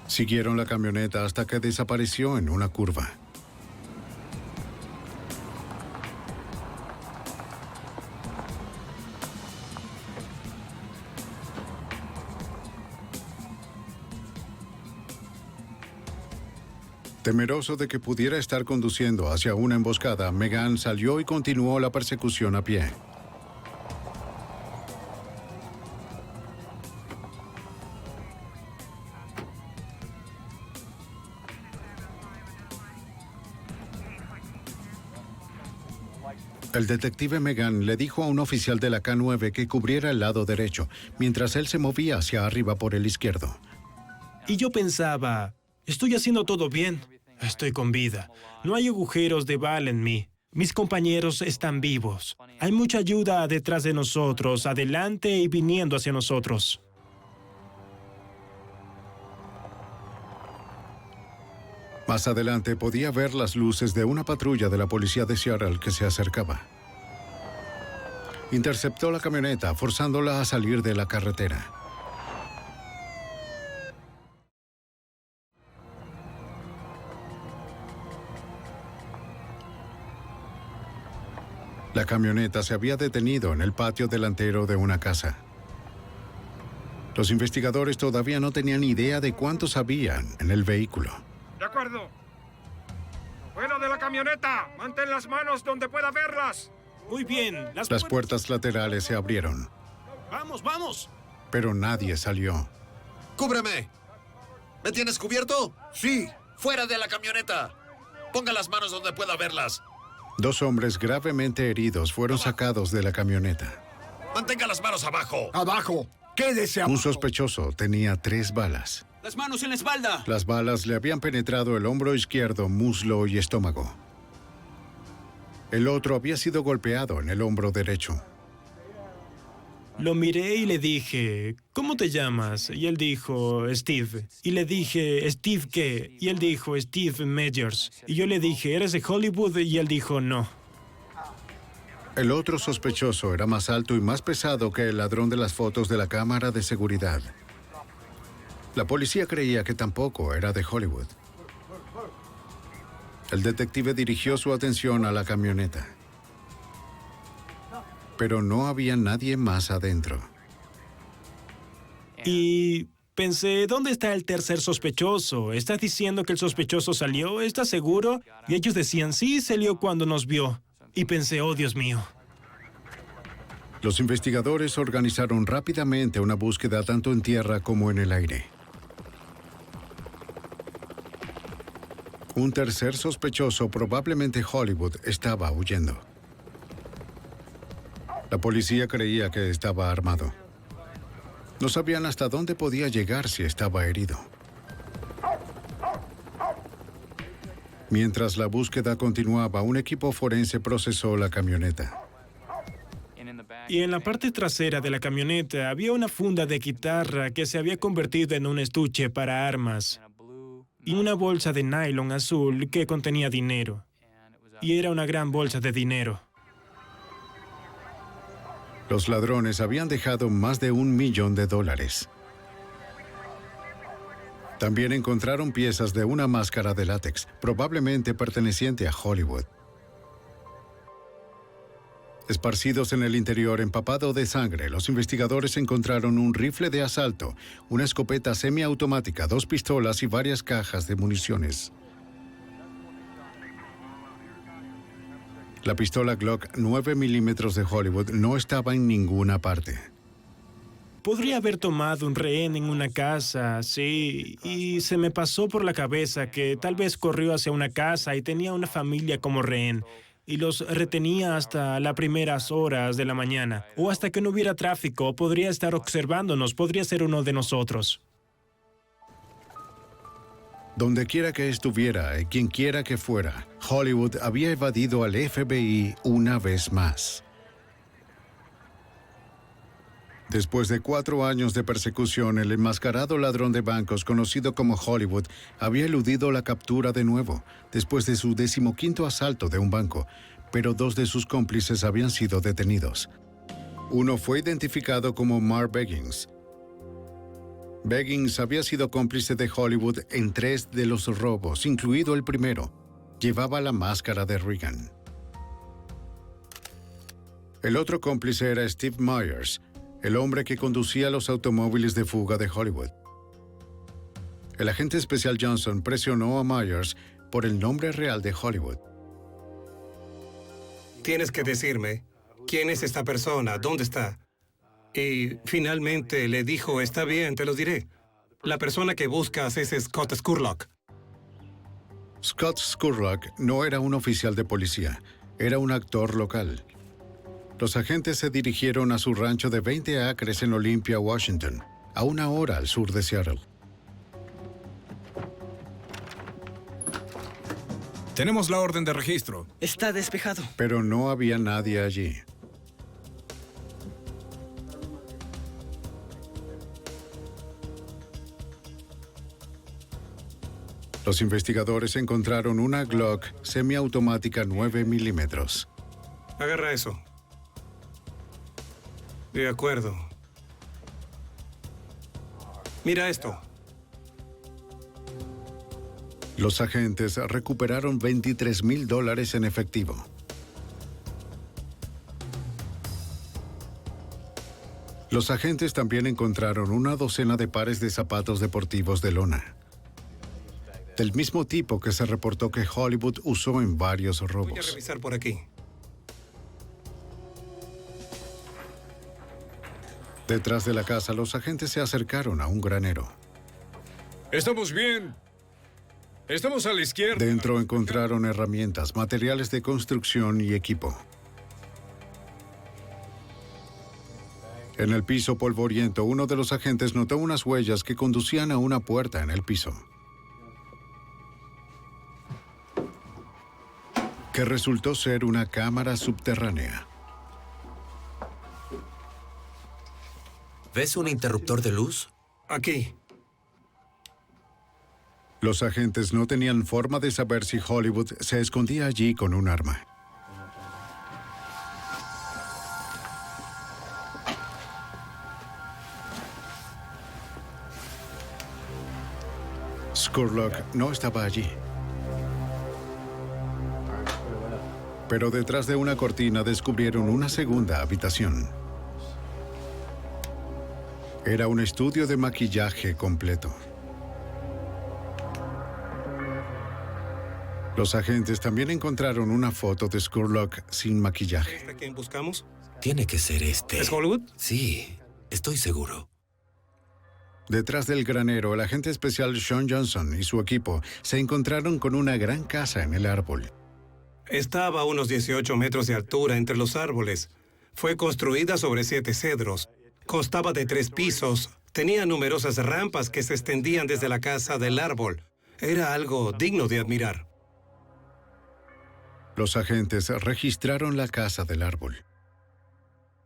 Siguieron la camioneta hasta que desapareció en una curva. Temeroso de que pudiera estar conduciendo hacia una emboscada, Megan salió y continuó la persecución a pie. El detective Megan le dijo a un oficial de la K9 que cubriera el lado derecho, mientras él se movía hacia arriba por el izquierdo. Y yo pensaba, estoy haciendo todo bien. Estoy con vida. No hay agujeros de bala en mí. Mis compañeros están vivos. Hay mucha ayuda detrás de nosotros, adelante y viniendo hacia nosotros. Más adelante podía ver las luces de una patrulla de la policía de Seattle que se acercaba. Interceptó la camioneta, forzándola a salir de la carretera. La camioneta se había detenido en el patio delantero de una casa. Los investigadores todavía no tenían idea de cuántos habían en el vehículo. De acuerdo. ¡Fuera de la camioneta! ¡Mantén las manos donde pueda verlas! Muy bien. Las puertas laterales se abrieron. ¡Vamos, vamos! Pero nadie salió. ¡Cúbreme! ¿Me tienes cubierto? Sí. ¡Fuera de la camioneta! Ponga las manos donde pueda verlas. 2 hombres gravemente heridos fueron sacados de la camioneta. ¡Mantenga las manos abajo! ¡Abajo! ¡Quédese abajo! Un sospechoso tenía 3 balas. ¡Las manos en la espalda! Las balas le habían penetrado el hombro izquierdo, muslo y estómago. El otro había sido golpeado en el hombro derecho. Lo miré y le dije, ¿cómo te llamas? Y él dijo, Steve. Y le dije, ¿Steve qué? Y él dijo, Steve Meyers. Y yo le dije, ¿eres de Hollywood? Y él dijo, no. El otro sospechoso era más alto y más pesado que el ladrón de las fotos de la cámara de seguridad. La policía creía que tampoco era de Hollywood. El detective dirigió su atención a la camioneta. Pero no había nadie más adentro. Y pensé, ¿dónde está el tercer sospechoso? ¿Estás diciendo que el sospechoso salió? ¿Estás seguro? Y ellos decían, sí, salió cuando nos vio. Y pensé, oh, Dios mío. Los investigadores organizaron rápidamente una búsqueda tanto en tierra como en el aire. Un tercer sospechoso, probablemente Hollywood, estaba huyendo. La policía creía que estaba armado. No sabían hasta dónde podía llegar si estaba herido. Mientras la búsqueda continuaba, un equipo forense procesó la camioneta. Y en la parte trasera de la camioneta había una funda de guitarra que se había convertido en un estuche para armas y una bolsa de nylon azul que contenía dinero. Y era una gran bolsa de dinero. Los ladrones habían dejado más de $1 millón. También encontraron piezas de una máscara de látex, probablemente perteneciente a Hollywood. Esparcidos en el interior empapado de sangre, los investigadores encontraron un rifle de asalto, una escopeta semiautomática, 2 pistolas y varias cajas de municiones. La pistola Glock 9 milímetros de Hollywood no estaba en ninguna parte. Podría haber tomado un rehén en una casa, sí, y se me pasó por la cabeza que tal vez corrió hacia una casa y tenía una familia como rehén. y los retenía hasta las primeras horas de la mañana o hasta que no hubiera tráfico. Podría estar observándonos, podría ser uno de nosotros. Donde quiera que estuviera y quien quiera que fuera, Hollywood había evadido al FBI una vez más. Después de 4 años de persecución, el enmascarado ladrón de bancos conocido como Hollywood había eludido la captura de nuevo, después de su 15º asalto de un banco, pero 2 de sus cómplices habían sido detenidos. Uno fue identificado como Mark Beggins. Beggins había sido cómplice de Hollywood en 3 de los robos, incluido el primero. Llevaba la máscara de Reagan. El otro cómplice era Steve Myers, el hombre que conducía los automóviles de fuga de Hollywood. El agente especial Johnson presionó a Myers por el nombre real de Hollywood. Tienes que decirme quién es esta persona, dónde está. Y finalmente le dijo, está bien, te lo diré. La persona que buscas es Scott Scurlock. Scott Scurlock no era un oficial de policía, era un actor local. Los agentes se dirigieron a su rancho de 20 acres en Olympia, Washington, a 1 hora al sur de Seattle. Tenemos la orden de registro. Está despejado. Pero no había nadie allí. Los investigadores encontraron una Glock semiautomática 9 milímetros. Agarra eso. De acuerdo. Mira esto. Los agentes recuperaron $23,000 en efectivo. Los agentes también encontraron una docena de pares de zapatos deportivos de lona, del mismo tipo que se reportó que Hollywood usó en varios robos. Voy a revisar por aquí. Detrás de la casa, los agentes se acercaron a un granero. Estamos bien. Estamos a la izquierda. Dentro encontraron herramientas, materiales de construcción y equipo. En el piso polvoriento, uno de los agentes notó unas huellas que conducían a una puerta en el piso, que resultó ser una cámara subterránea. ¿Ves un interruptor de luz? Aquí. Los agentes no tenían forma de saber si Hollywood se escondía allí con un arma. Scurlock no estaba allí. Pero detrás de una cortina descubrieron una segunda habitación. Era un estudio de maquillaje completo. Los agentes también encontraron una foto de Scurlock sin maquillaje. ¿Es a quién buscamos? Tiene que ser este. ¿Es Hollywood? Sí, estoy seguro. Detrás del granero, el agente especial Sean Johnson y su equipo se encontraron con una gran casa en el árbol. Estaba a unos 18 metros de altura entre los árboles. Fue construida sobre 7 cedros. Constaba de 3 pisos. Tenía numerosas rampas que se extendían desde la casa del árbol. Era algo digno de admirar. Los agentes registraron la casa del árbol.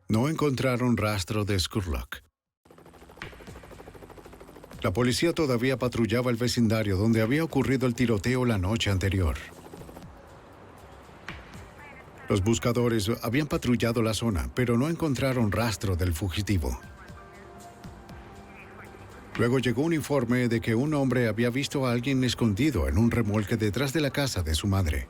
No encontraron rastro de Scurlock. La policía todavía patrullaba el vecindario donde había ocurrido el tiroteo la noche anterior. Los buscadores habían patrullado la zona, pero no encontraron rastro del fugitivo. Luego llegó un informe de que un hombre había visto a alguien escondido en un remolque detrás de la casa de su madre.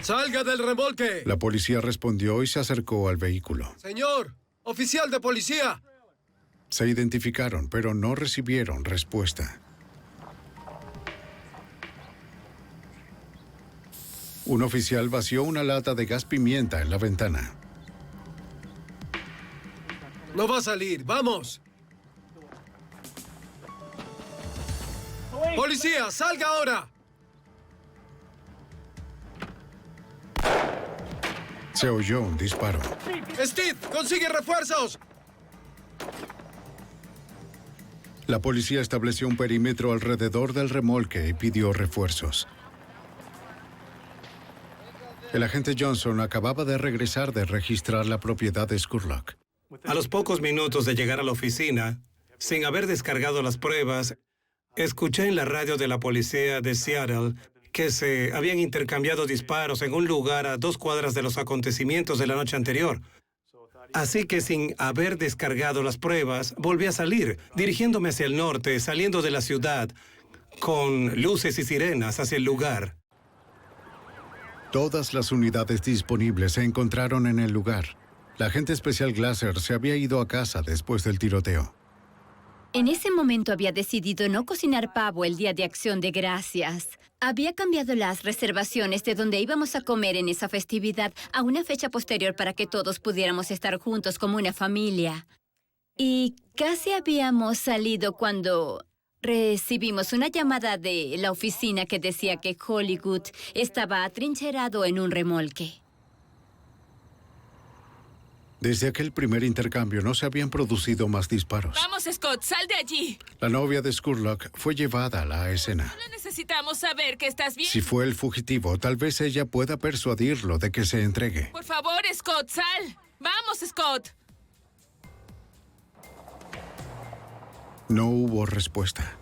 ¡Salga del remolque! La policía respondió y se acercó al vehículo. ¡Señor! ¡Oficial de policía! Se identificaron, pero no recibieron respuesta. Un oficial vació una lata de gas pimienta en la ventana. No va a salir, ¡vamos! ¡Policía, salga ahora! Se oyó un disparo. ¡Steve, consigue refuerzos! La policía estableció un perímetro alrededor del remolque y pidió refuerzos. El agente Johnson acababa de regresar de registrar la propiedad de Scurlock. A los pocos minutos de llegar a la oficina, sin haber descargado las pruebas, escuché en la radio de la policía de Seattle que se habían intercambiado disparos en un lugar a 2 cuadras de los acontecimientos de la noche anterior. Así que sin haber descargado las pruebas, volví a salir, dirigiéndome hacia el norte, saliendo de la ciudad, con luces y sirenas hacia el lugar. Todas las unidades disponibles se encontraron en el lugar. La agente especial Glasser se había ido a casa después del tiroteo. En ese momento había decidido no cocinar pavo el Día de Acción de Gracias. Había cambiado las reservaciones de donde íbamos a comer en esa festividad a una fecha posterior para que todos pudiéramos estar juntos como una familia. Y casi habíamos salido cuando recibimos una llamada de la oficina que decía que Hollywood estaba atrincherado en un remolque. Desde aquel primer intercambio no se habían producido más disparos. Vamos, Scott, sal de allí. La novia de Scurlock fue llevada a la escena. Solo necesitamos saber que estás bien. Si fue el fugitivo, tal vez ella pueda persuadirlo de que se entregue. Por favor, Scott, sal. Vamos, Scott. No hubo respuesta.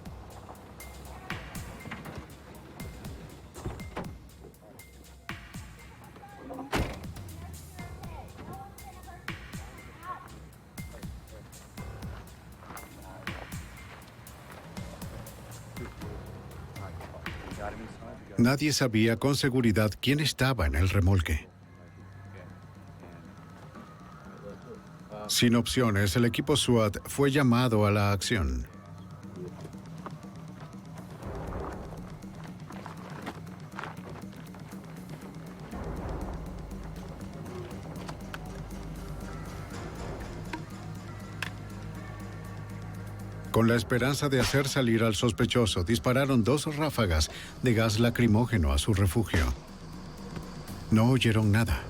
Nadie sabía con seguridad quién estaba en el remolque. Sin opciones, el equipo SWAT fue llamado a la acción. Con la esperanza de hacer salir al sospechoso, dispararon 2 ráfagas de gas lacrimógeno a su refugio. No oyeron nada.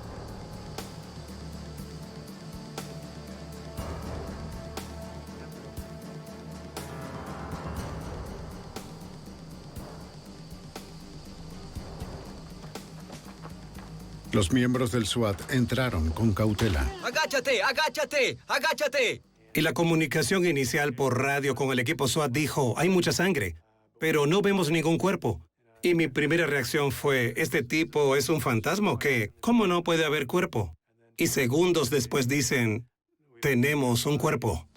Los miembros del SWAT entraron con cautela. ¡Agáchate! ¡Agáchate! ¡Agáchate! Y la comunicación inicial por radio con el equipo SWAT dijo, hay mucha sangre, pero no vemos ningún cuerpo. Y mi primera reacción fue, ¿este tipo es un fantasma o qué? ¿Cómo no puede haber cuerpo? Y segundos después dicen, tenemos un cuerpo.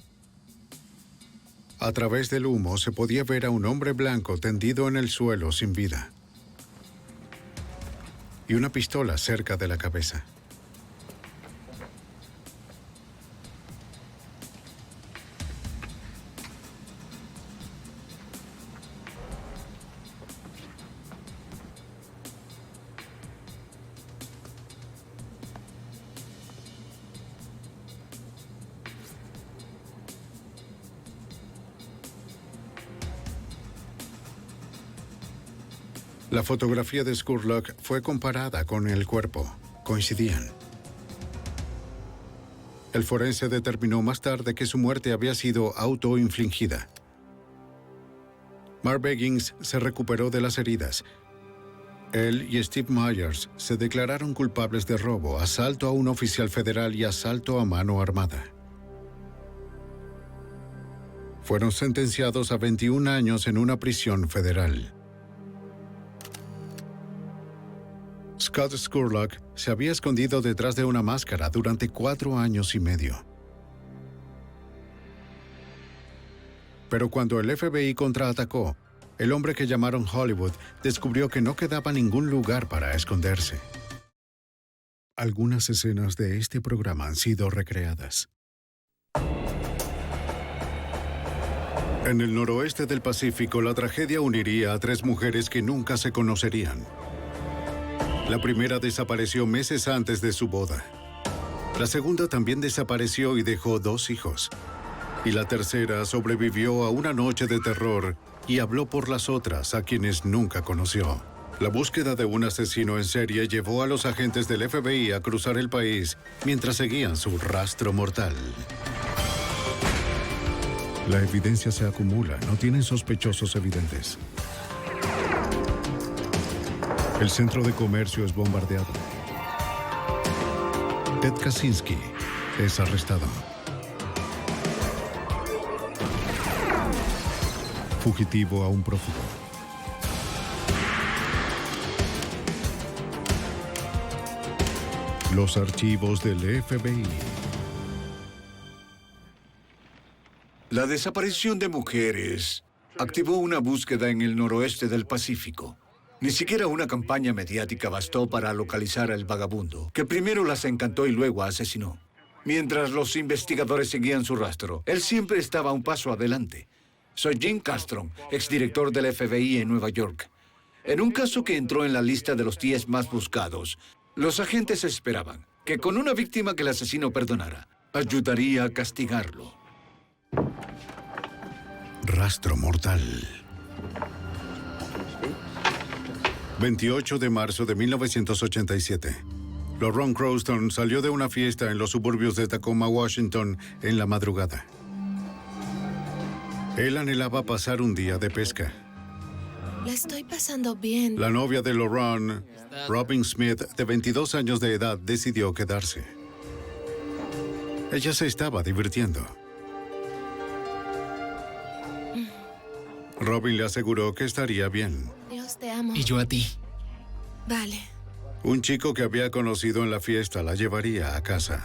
A través del humo se podía ver a un hombre blanco tendido en el suelo sin vida. Y una pistola cerca de la cabeza. La fotografía de Scurlock fue comparada con el cuerpo. Coincidían. El forense determinó más tarde que su muerte había sido autoinfligida. Mark Beggins se recuperó de las heridas. Él y Steve Myers se declararon culpables de robo, asalto a un oficial federal y asalto a mano armada. Fueron sentenciados a 21 años en una prisión federal. Scott Scurlock se había escondido detrás de una máscara durante 4 años y medio. Pero cuando el FBI contraatacó, el hombre que llamaron Hollywood descubrió que no quedaba ningún lugar para esconderse. Algunas escenas de este programa han sido recreadas. En el noroeste del Pacífico, la tragedia uniría a 3 mujeres que nunca se conocerían. La primera desapareció meses antes de su boda. La segunda también desapareció y dejó 2 hijos. Y la tercera sobrevivió a una noche de terror y habló por las otras a quienes nunca conoció. La búsqueda de un asesino en serie llevó a los agentes del FBI a cruzar el país mientras seguían su rastro mortal. La evidencia se acumula, no tienen sospechosos evidentes. El centro de comercio es bombardeado. Ted Kaczynski es arrestado. Fugitivo a un prófugo. Los archivos del FBI. La desaparición de mujeres activó una búsqueda en el noroeste del Pacífico. Ni siquiera una campaña mediática bastó para localizar al vagabundo, que primero las encantó y luego asesinó. Mientras los investigadores seguían su rastro, él siempre estaba un paso adelante. Soy Jim Castron, exdirector del FBI en Nueva York. En un caso que entró en la lista de los 10 más buscados, los agentes esperaban que con una víctima que el asesino perdonara, ayudaría a castigarlo. Rastro mortal. 28 de marzo de 1987. LaRon Crowston salió de una fiesta en los suburbios de Tacoma, Washington, en la madrugada. Él anhelaba pasar un día de pesca. La estoy pasando bien. La novia de LaRon, Robin Smith, de 22 años de edad, decidió quedarse. Ella se estaba divirtiendo. Robin le aseguró que estaría bien. Dios te amo. Y yo a ti. Vale. Un chico que había conocido en la fiesta la llevaría a casa.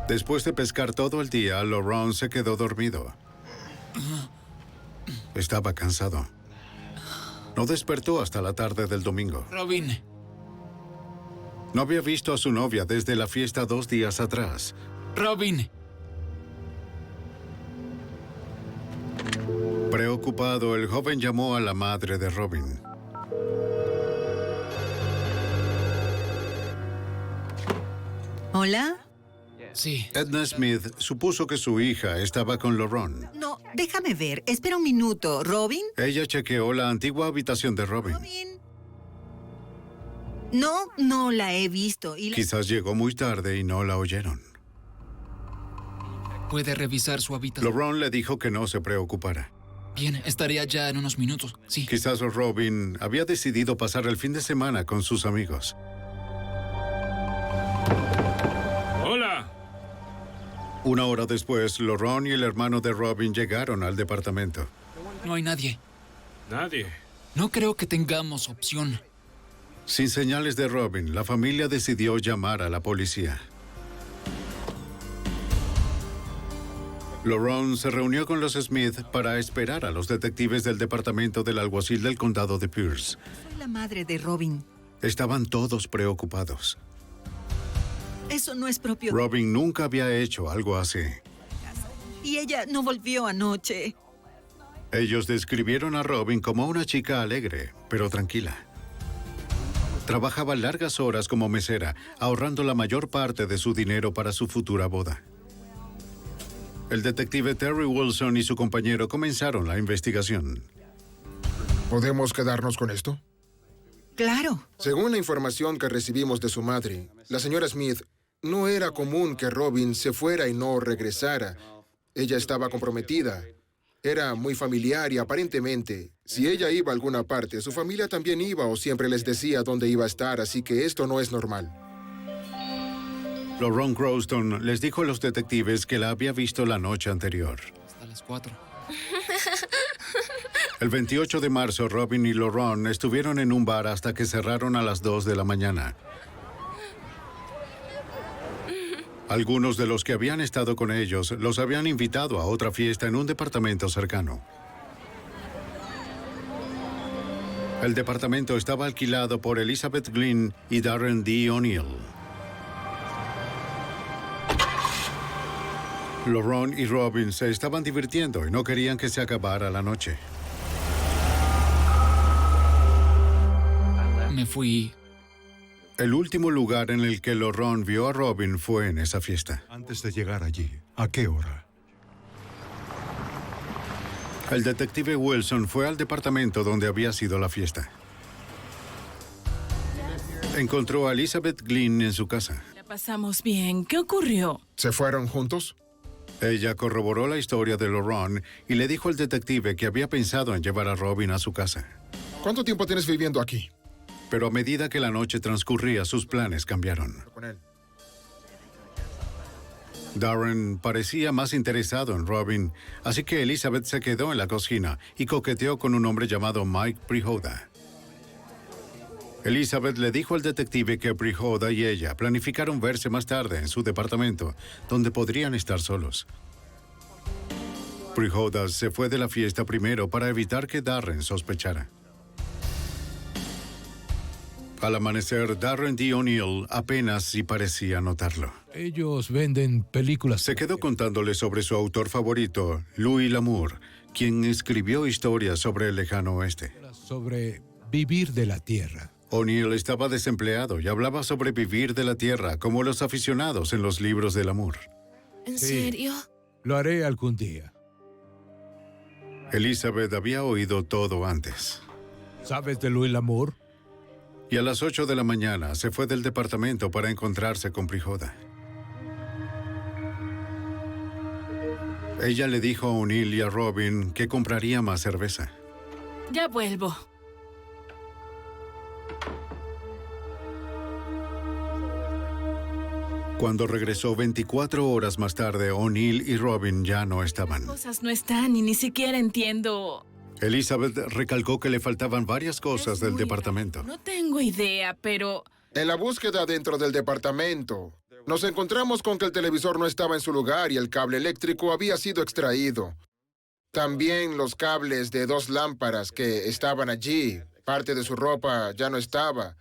Después de pescar todo el día, LaRon se quedó dormido. Estaba cansado. No despertó hasta la tarde del domingo. Robin. No había visto a su novia desde la fiesta 2 días atrás. Robin. Preocupado, el joven llamó a la madre de Robin. ¿Hola? Sí. Edna Smith supuso que su hija estaba con LaRon. No, déjame ver. Espera un minuto. ¿Robin? Ella chequeó la antigua habitación de Robin. No la he visto. Quizás llegó muy tarde y no la oyeron. Puede revisar su habitación. LaRon le dijo que no se preocupara. Bien, estaré allá en unos minutos. Sí. Quizás Robin había decidido pasar el fin de semana con sus amigos. ¡Hola! Una hora después, LaRon y el hermano de Robin llegaron al departamento. No hay nadie. Nadie. No creo que tengamos opción. Sin señales de Robin, la familia decidió llamar a la policía. LaRon se reunió con los Smith para esperar a los detectives del departamento del alguacil del condado de Pierce. Soy la madre de Robin. Estaban todos preocupados. Eso no es propio. Robin nunca había hecho algo así. Y ella no volvió anoche. Ellos describieron a Robin como una chica alegre, pero tranquila. Trabajaba largas horas como mesera, ahorrando la mayor parte de su dinero para su futura boda. El detective Terry Wilson y su compañero comenzaron la investigación. ¿Podemos quedarnos con esto? Claro. Según la información que recibimos de su madre, la señora Smith, no era común que Robin se fuera y no regresara. Ella estaba comprometida. Era muy familiar y aparentemente, si ella iba a alguna parte, su familia también iba o siempre les decía dónde iba a estar, así que esto no es normal. LaRon Crowston les dijo a los detectives que la había visto la noche anterior. Hasta las 4. El 28 de marzo, Robin y LaRon estuvieron en un bar hasta que cerraron a las 2 de la mañana. Algunos de los que habían estado con ellos los habían invitado a otra fiesta en un departamento cercano. El departamento estaba alquilado por Elizabeth Glynn y Darren D. O'Neill. LaRon y Robin se estaban divirtiendo y no querían que se acabara la noche. Me fui. El último lugar en el que LaRon vio a Robin fue en esa fiesta. Antes de llegar allí, ¿a qué hora? El detective Wilson fue al departamento donde había sido la fiesta. Encontró a Elizabeth Glynn en su casa. La pasamos bien. ¿Qué ocurrió? ¿Se fueron juntos? Ella corroboró la historia de Laurent y le dijo al detective que había pensado en llevar a Robin a su casa. ¿Cuánto tiempo tienes viviendo aquí? Pero a medida que la noche transcurría, sus planes cambiaron. Darren parecía más interesado en Robin, así que Elizabeth se quedó en la cocina y coqueteó con un hombre llamado Mike Prihoda. Elizabeth le dijo al detective que Prihoda y ella planificaron verse más tarde en su departamento, donde podrían estar solos. Prihoda se fue de la fiesta primero para evitar que Darren sospechara. Al amanecer, Darren D. O'Neill apenas si parecía notarlo. Ellos venden películas. Se quedó contándole sobre su autor favorito, Louis L'Amour, quien escribió historias sobre el lejano oeste. Sobre vivir de la tierra. O'Neill estaba desempleado y hablaba sobre vivir de la tierra como los aficionados en los libros del amor. ¿En serio? Lo haré algún día. Elizabeth había oído todo antes. ¿Sabes de Louis L'Amour? Y a las 8 de la mañana se fue del departamento para encontrarse con Prihoda. Ella le dijo a O'Neill y a Robin que compraría más cerveza. Ya vuelvo. Cuando regresó 24 horas más tarde, O'Neill y Robin ya no estaban. Cosas no están y ni siquiera entiendo. Elizabeth recalcó que le faltaban varias cosas del departamento. No tengo idea, pero... En la búsqueda dentro del departamento, nos encontramos con que el televisor no estaba en su lugar y el cable eléctrico había sido extraído. También los cables de 2 lámparas que estaban allí, parte de su ropa ya no estaba.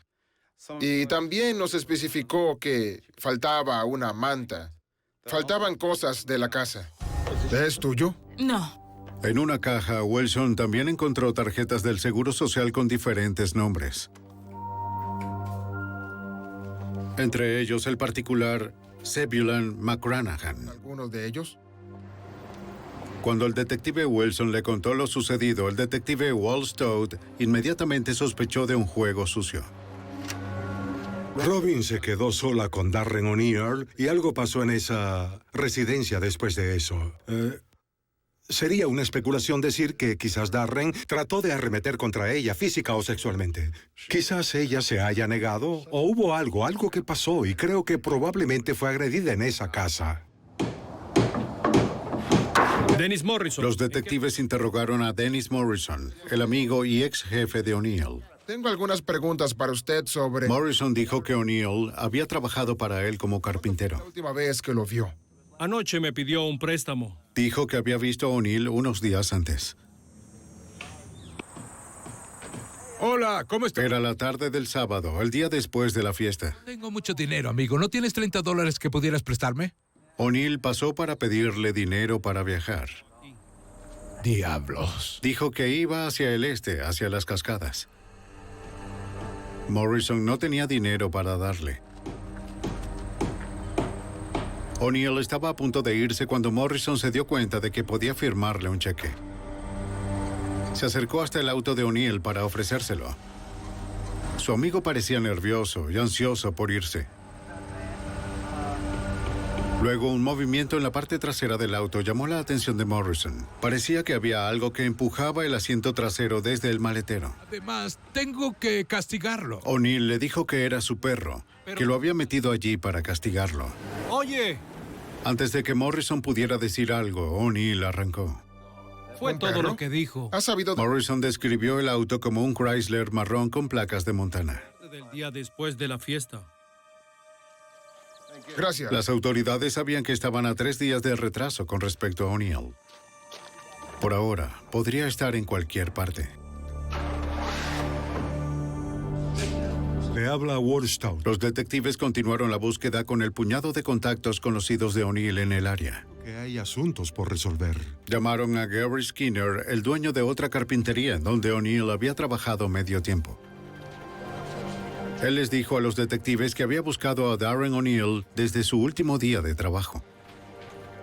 Y también nos especificó que faltaba una manta. Faltaban cosas de la casa. ¿Es tuyo? No. En una caja, Wilson también encontró tarjetas del Seguro Social con diferentes nombres. Entre ellos el particular Zebulon McCranahan. ¿Alguno de ellos? Cuando el detective Wilson le contó lo sucedido, el detective Walt Todd inmediatamente sospechó de un juego sucio. Robin se quedó sola con Darren O'Neill y algo pasó en esa residencia después de eso. Sería una especulación decir que quizás Darren trató de arremeter contra ella física o sexualmente. Quizás ella se haya negado o hubo algo que pasó y creo que probablemente fue agredida en esa casa. Dennis Morrison. Los detectives interrogaron a Dennis Morrison, el amigo y ex jefe de O'Neill. Tengo algunas preguntas para usted sobre... Morrison dijo que O'Neill había trabajado para él como carpintero. La última vez que lo vio. Anoche me pidió un préstamo. Dijo que había visto a O'Neill unos días antes. Hola, ¿cómo estás? Era la tarde del sábado, el día después de la fiesta. Tengo mucho dinero, amigo. ¿No tienes $30 que pudieras prestarme? O'Neill pasó para pedirle dinero para viajar. Diablos. Dijo que iba hacia el este, hacia las cascadas. Morrison no tenía dinero para darle. O'Neill estaba a punto de irse cuando Morrison se dio cuenta de que podía firmarle un cheque. Se acercó hasta el auto de O'Neill para ofrecérselo. Su amigo parecía nervioso y ansioso por irse. Luego, un movimiento en la parte trasera del auto llamó la atención de Morrison. Parecía que había algo que empujaba el asiento trasero desde el maletero. Además, tengo que castigarlo. O'Neill le dijo que era su perro, que lo había metido allí para castigarlo. ¡Oye! Antes de que Morrison pudiera decir algo, O'Neill arrancó. Fue todo lo que dijo. ¿Has sabido? Morrison describió el auto como un Chrysler marrón con placas de Montana. Del día después de la fiesta. Gracias. Las autoridades sabían que estaban a 3 días de retraso con respecto a O'Neill. Por ahora, podría estar en cualquier parte. Le habla Walt Stout. Los detectives continuaron la búsqueda con el puñado de contactos conocidos de O'Neill en el área. Que hay asuntos por resolver. Llamaron a Gary Skinner, el dueño de otra carpintería en donde O'Neill había trabajado medio tiempo. Él les dijo a los detectives que había buscado a Darren O'Neill desde su último día de trabajo.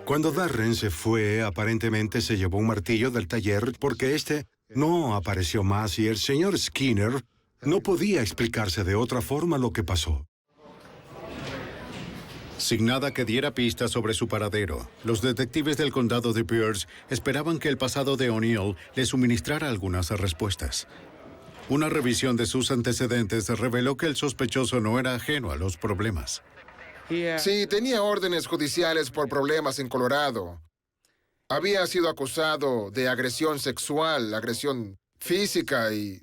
Cuando Darren se fue, aparentemente se llevó un martillo del taller porque este no apareció más y el señor Skinner no podía explicarse de otra forma lo que pasó. Sin nada que diera pistas sobre su paradero, los detectives del condado de Pierce esperaban que el pasado de O'Neill les suministrara algunas respuestas. Una revisión de sus antecedentes reveló que el sospechoso no era ajeno a los problemas. Sí, tenía órdenes judiciales por problemas en Colorado. Había sido acusado de agresión sexual, agresión física y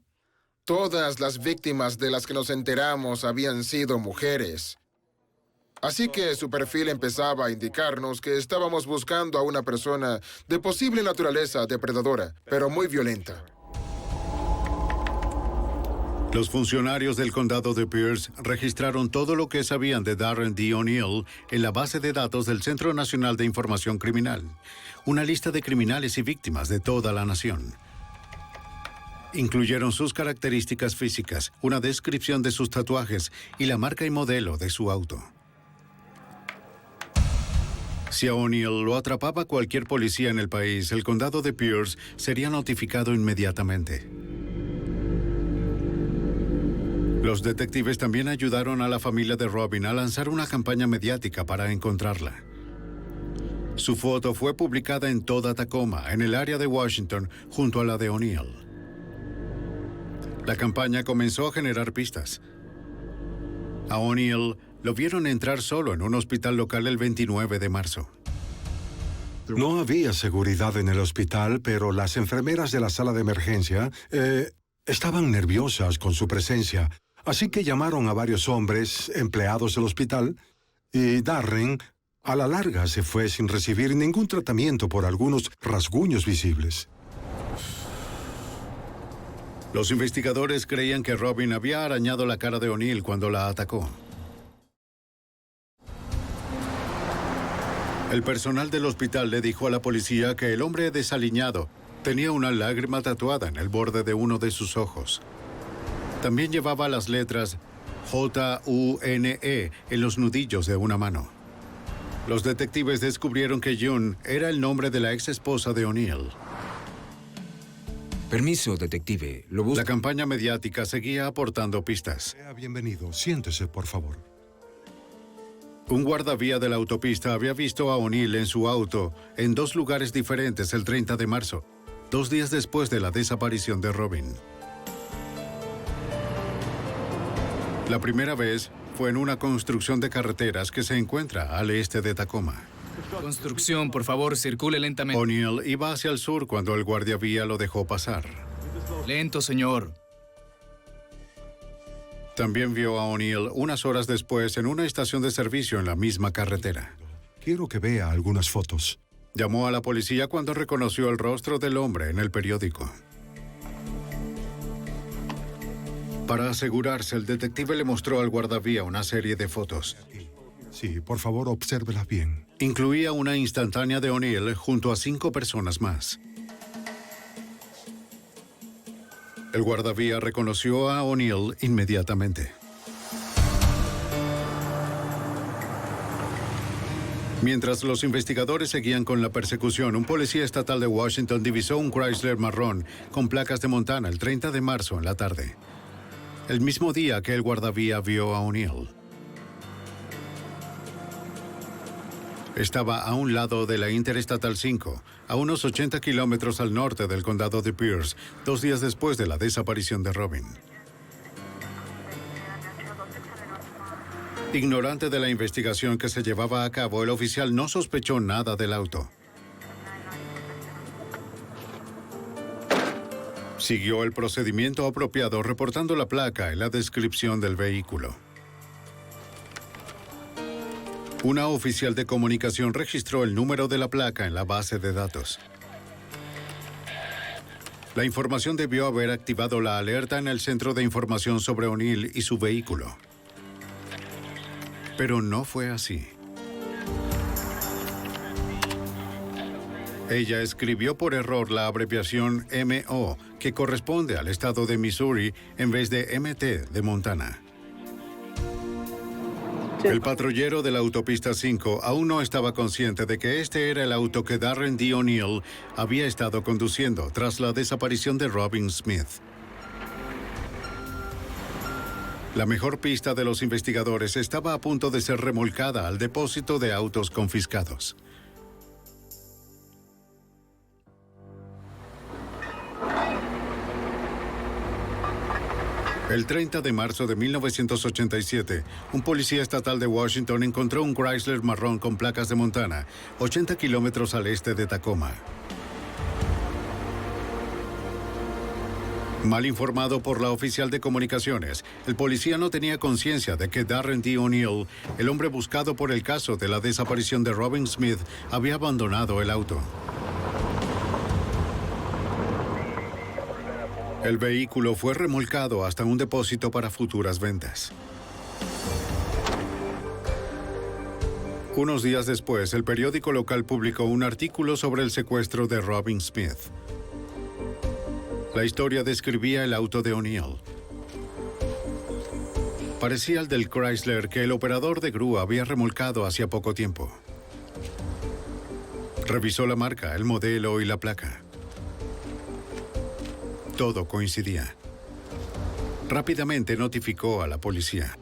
todas las víctimas de las que nos enteramos habían sido mujeres. Así que su perfil empezaba a indicarnos que estábamos buscando a una persona de posible naturaleza depredadora, pero muy violenta. Los funcionarios del condado de Pierce registraron todo lo que sabían de Darren D. O'Neill en la base de datos del Centro Nacional de Información Criminal, una lista de criminales y víctimas de toda la nación. Incluyeron sus características físicas, una descripción de sus tatuajes y la marca y modelo de su auto. Si a O'Neill lo atrapaba cualquier policía en el país, el condado de Pierce sería notificado inmediatamente. Los detectives también ayudaron a la familia de Robin a lanzar una campaña mediática para encontrarla. Su foto fue publicada en toda Tacoma, en el área de Washington, junto a la de O'Neill. La campaña comenzó a generar pistas. A O'Neill lo vieron entrar solo en un hospital local el 29 de marzo. No había seguridad en el hospital, pero las enfermeras de la sala de emergencia estaban nerviosas con su presencia. Así que llamaron a varios hombres, empleados del hospital, y Darren, a la larga, se fue sin recibir ningún tratamiento por algunos rasguños visibles. Los investigadores creían que Robin había arañado la cara de O'Neill cuando la atacó. El personal del hospital le dijo a la policía que el hombre desaliñado tenía una lágrima tatuada en el borde de uno de sus ojos. También llevaba las letras J-U-N-E en los nudillos de una mano. Los detectives descubrieron que June era el nombre de la ex esposa de O'Neill. Permiso, detective. ¿Lo busca? La campaña mediática seguía aportando pistas. Bienvenido. Siéntese, por favor. Un guardavía de la autopista había visto a O'Neill en su auto en 2 lugares diferentes el 30 de marzo, 2 días después de la desaparición de Robin. La primera vez fue en una construcción de carreteras que se encuentra al este de Tacoma. Construcción, por favor, circule lentamente. O'Neill iba hacia el sur cuando el guardiavía lo dejó pasar. Lento, señor. También vio a O'Neill unas horas después en una estación de servicio en la misma carretera. Quiero que vea algunas fotos. Llamó a la policía cuando reconoció el rostro del hombre en el periódico. Para asegurarse, el detective le mostró al guardavía una serie de fotos. Sí, por favor, obsérvela bien. Incluía una instantánea de O'Neill junto a 5 personas más. El guardavía reconoció a O'Neill inmediatamente. Mientras los investigadores seguían con la persecución, un policía estatal de Washington divisó un Chrysler marrón con placas de Montana el 30 de marzo en la tarde, el mismo día que el guardavía vio a O'Neill. Estaba a un lado de la Interestatal 5, a unos 80 kilómetros al norte del condado de Pierce, 2 días después de la desaparición de Robin. Ignorante de la investigación que se llevaba a cabo, el oficial no sospechó nada del auto. Siguió el procedimiento apropiado reportando la placa y la descripción del vehículo. Una oficial de comunicación registró el número de la placa en la base de datos. La información debió haber activado la alerta en el Centro de Información sobre O'Neill y su vehículo. Pero no fue así. Ella escribió por error la abreviación MO, que corresponde al estado de Missouri, en vez de MT de Montana. El patrullero de la autopista 5 aún no estaba consciente de que este era el auto que Darren D. O'Neill había estado conduciendo tras la desaparición de Robin Smith. La mejor pista de los investigadores estaba a punto de ser remolcada al depósito de autos confiscados. El 30 de marzo de 1987, un policía estatal de Washington encontró un Chrysler marrón con placas de Montana, 80 kilómetros al este de Tacoma. Mal informado por la oficial de comunicaciones, el policía no tenía conciencia de que Darren D. O'Neill, el hombre buscado por el caso de la desaparición de Robin Smith, había abandonado el auto. El vehículo fue remolcado hasta un depósito para futuras ventas. Unos días después, el periódico local publicó un artículo sobre el secuestro de Robin Smith. La historia describía el auto de O'Neill. Parecía el del Chrysler que el operador de grúa había remolcado hacía poco tiempo. Revisó la marca, el modelo y la placa. Todo coincidía. Rápidamente notificó a la policía.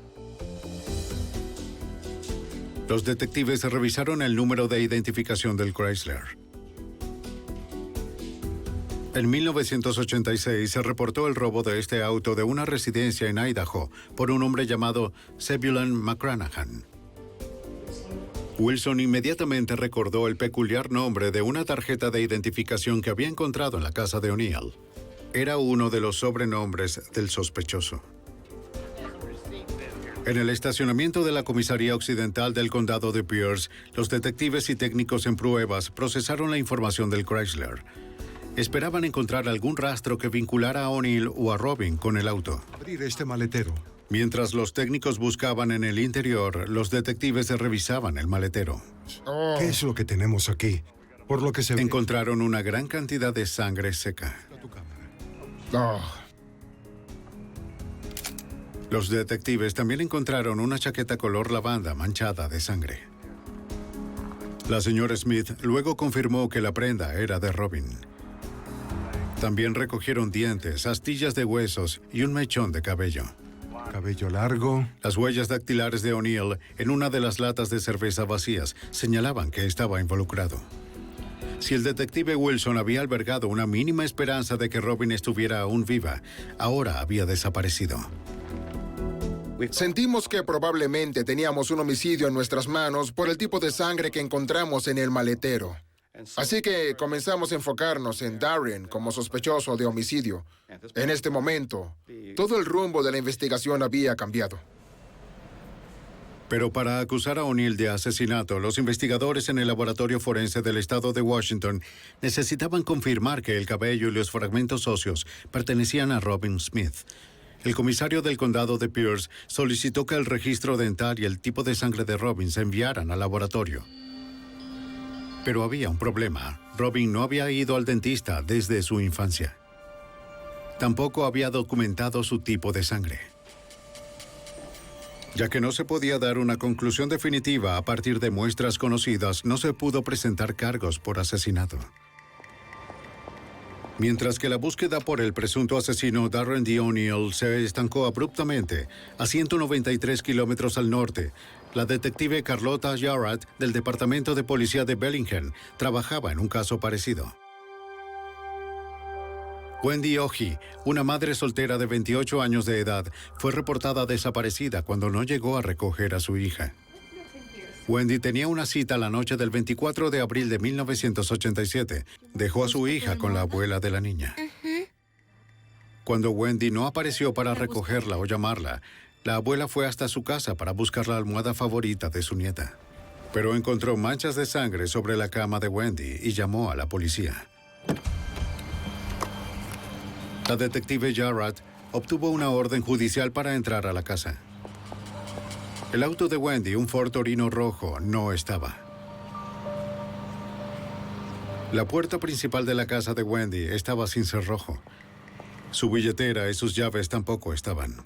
Los detectives revisaron el número de identificación del Chrysler. En 1986 se reportó el robo de este auto de una residencia en Idaho por un hombre llamado Zebulon McCranahan. Wilson inmediatamente recordó el peculiar nombre de una tarjeta de identificación que había encontrado en la casa de O'Neill. Era uno de los sobrenombres del sospechoso. En el estacionamiento de la comisaría occidental del condado de Pierce, los detectives y técnicos en pruebas procesaron la información del Chrysler. Esperaban encontrar algún rastro que vinculara a O'Neill o a Robin con el auto. Abrir este maletero. Mientras los técnicos buscaban en el interior, los detectives revisaban el maletero. ¿Qué es lo que tenemos aquí? Por lo que se ve... Encontraron una gran cantidad de sangre seca. Los detectives también encontraron una chaqueta color lavanda manchada de sangre. La señora Smith luego confirmó que la prenda era de Robin. También recogieron dientes, astillas de huesos y un mechón de cabello. Cabello largo. Las huellas dactilares de O'Neill en una de las latas de cerveza vacías señalaban que estaba involucrado. Si el detective Wilson había albergado una mínima esperanza de que Robin estuviera aún viva, ahora había desaparecido. Sentimos que probablemente teníamos un homicidio en nuestras manos por el tipo de sangre que encontramos en el maletero. Así que comenzamos a enfocarnos en Darren como sospechoso de homicidio. En este momento, todo el rumbo de la investigación había cambiado. Pero para acusar a O'Neill de asesinato, los investigadores en el laboratorio forense del estado de Washington necesitaban confirmar que el cabello y los fragmentos óseos pertenecían a Robin Smith. El comisario del condado de Pierce solicitó que el registro dental y el tipo de sangre de Robin se enviaran al laboratorio. Pero había un problema. Robin no había ido al dentista desde su infancia. Tampoco había documentado su tipo de sangre. Ya que no se podía dar una conclusión definitiva a partir de muestras conocidas, no se pudo presentar cargos por asesinato. Mientras que la búsqueda por el presunto asesino Darren D. O'Neill se estancó abruptamente a 193 kilómetros al norte, la detective Carlota Jarrett del Departamento de Policía de Bellingham trabajaba en un caso parecido. Wendy Oji, una madre soltera de 28 años de edad, fue reportada desaparecida cuando no llegó a recoger a su hija. Wendy tenía una cita la noche del 24 de abril de 1987. Dejó a su hija con la abuela de la niña. Cuando Wendy no apareció para recogerla o llamarla, la abuela fue hasta su casa para buscar la almohada favorita de su nieta. Pero encontró manchas de sangre sobre la cama de Wendy y llamó a la policía. La detective Jarrett obtuvo una orden judicial para entrar a la casa. El auto de Wendy, un Ford Torino rojo, no estaba. La puerta principal de la casa de Wendy estaba sin cerrojo. Su billetera y sus llaves tampoco estaban.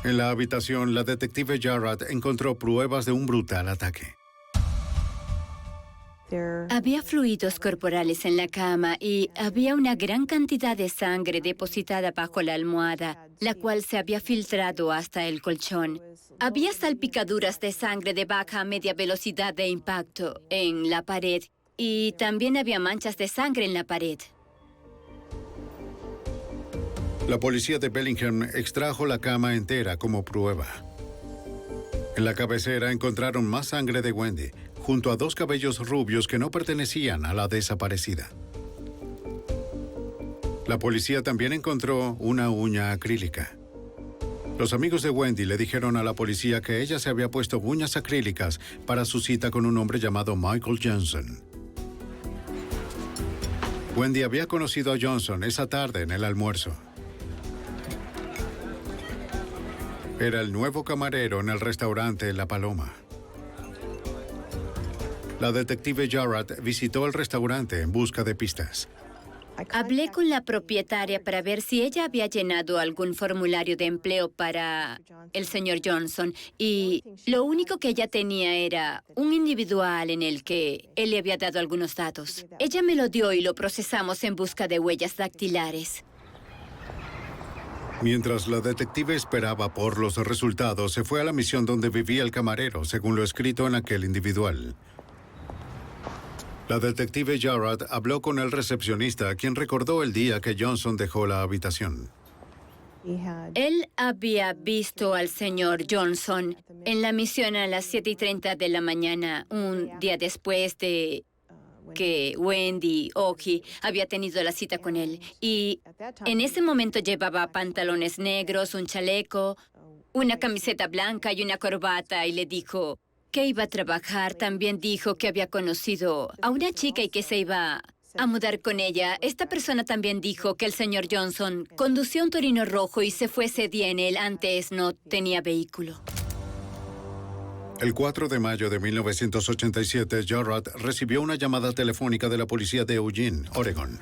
En la habitación, la detective Jarrett encontró pruebas de un brutal ataque. Había fluidos corporales en la cama y había una gran cantidad de sangre depositada bajo la almohada, la cual se había filtrado hasta el colchón. Había salpicaduras de sangre de baja a media velocidad de impacto en la pared y también había manchas de sangre en la pared. La policía de Bellingham extrajo la cama entera como prueba. En la cabecera encontraron más sangre de Wendy, junto a 2 cabellos rubios que no pertenecían a la desaparecida. La policía también encontró una uña acrílica. Los amigos de Wendy le dijeron a la policía que ella se había puesto uñas acrílicas para su cita con un hombre llamado Michael Johnson. Wendy había conocido a Johnson esa tarde en el almuerzo. Era el nuevo camarero en el restaurante La Paloma. La detective Jarrett visitó el restaurante en busca de pistas. Hablé con la propietaria para ver si ella había llenado algún formulario de empleo para el señor Johnson y lo único que ella tenía era un individual en el que él le había dado algunos datos. Ella me lo dio y lo procesamos en busca de huellas dactilares. Mientras la detective esperaba por los resultados, se fue a la misión donde vivía el camarero, según lo escrito en aquel individual. La detective Jarrett habló con el recepcionista, quien recordó el día que Johnson dejó la habitación. Él había visto al señor Johnson en la misión a las 7:30 de la mañana, un día después de que Wendy Oki había tenido la cita con él. Y en ese momento llevaba pantalones negros, un chaleco, una camiseta blanca y una corbata, y le dijo que iba a trabajar. También dijo que había conocido a una chica y que se iba a mudar con ella. Esta persona también dijo que el señor Johnson condució un Torino rojo y se fue ese día en él. Antes no tenía vehículo. El 4 de mayo de 1987, Jarrett recibió una llamada telefónica de la policía de Eugene, Oregon.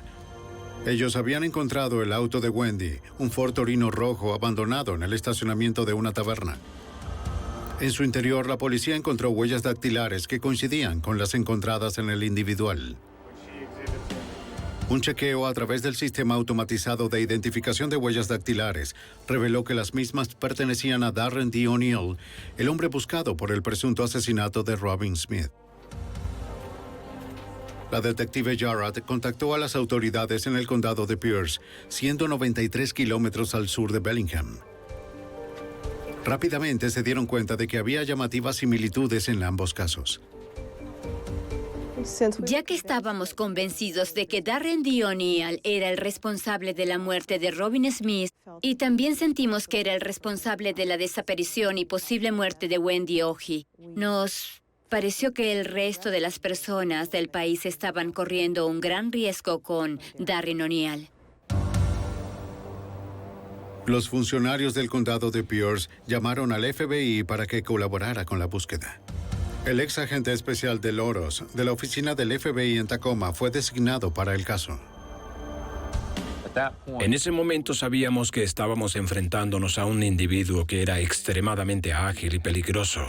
Ellos habían encontrado el auto de Wendy, un Ford Torino rojo abandonado en el estacionamiento de una taberna. En su interior, la policía encontró huellas dactilares que coincidían con las encontradas en el individual. Un chequeo a través del sistema automatizado de identificación de huellas dactilares reveló que las mismas pertenecían a Darren D. O'Neill, el hombre buscado por el presunto asesinato de Robin Smith. La detective Jarrett contactó a las autoridades en el condado de Pierce, 193 kilómetros al sur de Bellingham. Rápidamente se dieron cuenta de que había llamativas similitudes en ambos casos. Ya que estábamos convencidos de que Darren D. O'Neill era el responsable de la muerte de Robin Smith y también sentimos que era el responsable de la desaparición y posible muerte de Wendy Oki, nos pareció que el resto de las personas del país estaban corriendo un gran riesgo con Darren O'Neill. Los funcionarios del condado de Pierce llamaron al FBI para que colaborara con la búsqueda. El ex agente especial de Loros, de la oficina del FBI en Tacoma, fue designado para el caso. En ese momento sabíamos que estábamos enfrentándonos a un individuo que era extremadamente ágil y peligroso.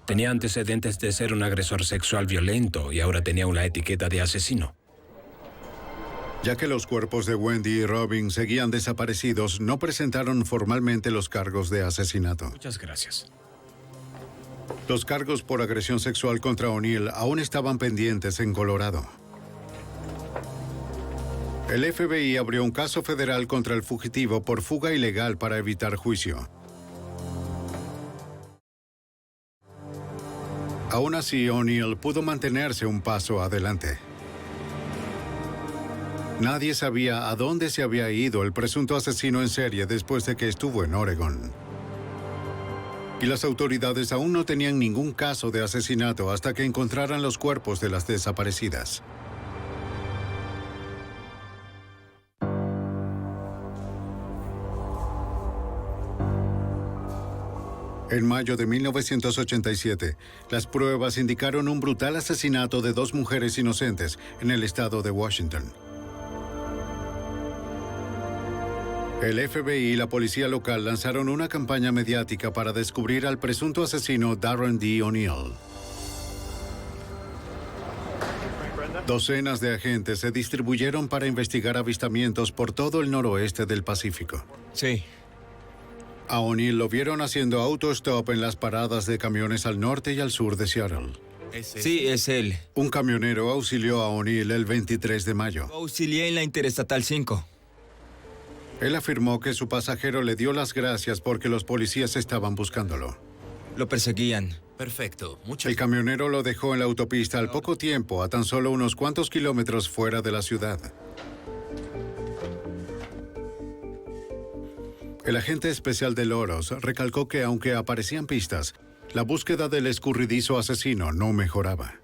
Tenía antecedentes de ser un agresor sexual violento y ahora tenía una etiqueta de asesino. Ya que los cuerpos de Wendy y Robin seguían desaparecidos, no presentaron formalmente los cargos de asesinato. Muchas gracias. Los cargos por agresión sexual contra O'Neill aún estaban pendientes en Colorado. El FBI abrió un caso federal contra el fugitivo por fuga ilegal para evitar juicio. Aún así, O'Neill pudo mantenerse un paso adelante. Nadie sabía a dónde se había ido el presunto asesino en serie después de que estuvo en Oregon. Y las autoridades aún no tenían ningún caso de asesinato hasta que encontraran los cuerpos de las desaparecidas. En mayo de 1987, las pruebas indicaron un brutal asesinato de 2 mujeres inocentes en el estado de Washington. El FBI y la policía local lanzaron una campaña mediática para descubrir al presunto asesino Darren D. O'Neill. Docenas de agentes se distribuyeron para investigar avistamientos por todo el noroeste del Pacífico. Sí. A O'Neill lo vieron haciendo autostop en las paradas de camiones al norte y al sur de Seattle. Sí, es él. Un camionero auxilió a O'Neill el 23 de mayo. Auxilié en la Interestatal 5. Él afirmó que su pasajero le dio las gracias porque los policías estaban buscándolo. Lo perseguían. Perfecto. El camionero lo dejó en la autopista al poco tiempo, a tan solo unos cuantos kilómetros fuera de la ciudad. El agente especial de Loros recalcó que aunque aparecían pistas, la búsqueda del escurridizo asesino no mejoraba.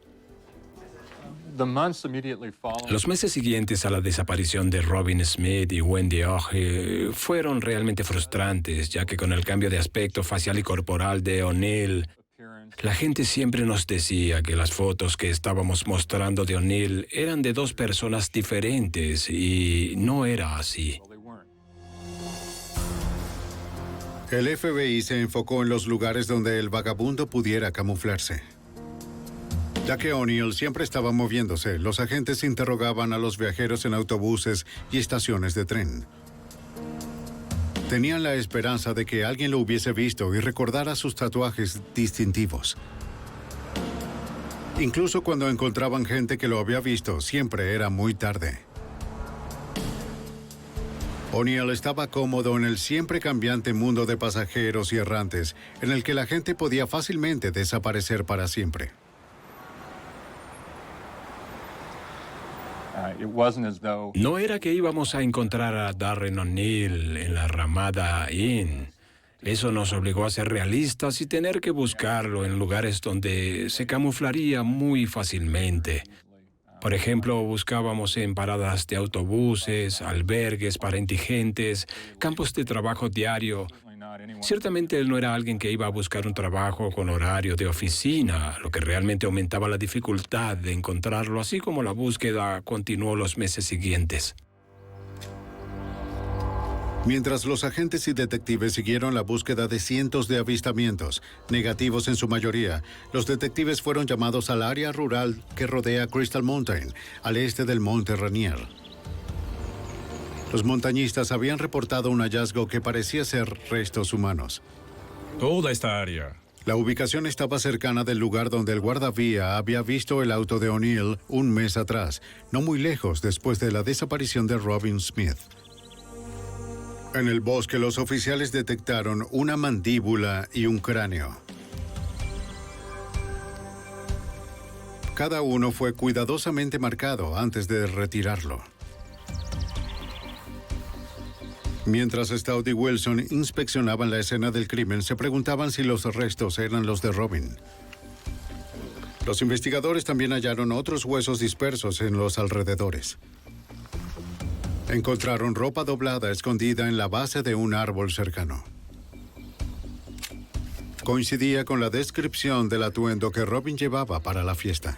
Los meses siguientes a la desaparición de Robin Smith y Wendy Oge fueron realmente frustrantes, ya que con el cambio de aspecto facial y corporal de O'Neill, la gente siempre nos decía que las fotos que estábamos mostrando de O'Neill eran de dos personas diferentes y no era así. El FBI se enfocó en los lugares donde el vagabundo pudiera camuflarse. Ya que O'Neill siempre estaba moviéndose, los agentes interrogaban a los viajeros en autobuses y estaciones de tren. Tenían la esperanza de que alguien lo hubiese visto y recordara sus tatuajes distintivos. Incluso cuando encontraban gente que lo había visto, siempre era muy tarde. O'Neill estaba cómodo en el siempre cambiante mundo de pasajeros y errantes, en el que la gente podía fácilmente desaparecer para siempre. No era que íbamos a encontrar a Darren O'Neill en la Ramada Inn. Eso nos obligó a ser realistas y tener que buscarlo en lugares donde se camuflaría muy fácilmente. Por ejemplo, buscábamos en paradas de autobuses, albergues para indigentes, campos de trabajo diario. Ciertamente él no era alguien que iba a buscar un trabajo con horario de oficina, lo que realmente aumentaba la dificultad de encontrarlo, así como la búsqueda continuó los meses siguientes. Mientras los agentes y detectives siguieron la búsqueda de cientos de avistamientos, negativos en su mayoría, los detectives fueron llamados al área rural que rodea Crystal Mountain, al este del Monte Rainier. Los montañistas habían reportado un hallazgo que parecía ser restos humanos. Toda esta área. La ubicación estaba cercana del lugar donde el guardavía había visto el auto de O'Neill un mes atrás, no muy lejos después de la desaparición de Robin Smith. En el bosque, los oficiales detectaron una mandíbula y un cráneo. Cada uno fue cuidadosamente marcado antes de retirarlo. Mientras Stout y Wilson inspeccionaban la escena del crimen, se preguntaban si los restos eran los de Robin. Los investigadores también hallaron otros huesos dispersos en los alrededores. Encontraron ropa doblada escondida en la base de un árbol cercano. Coincidía con la descripción del atuendo que Robin llevaba para la fiesta.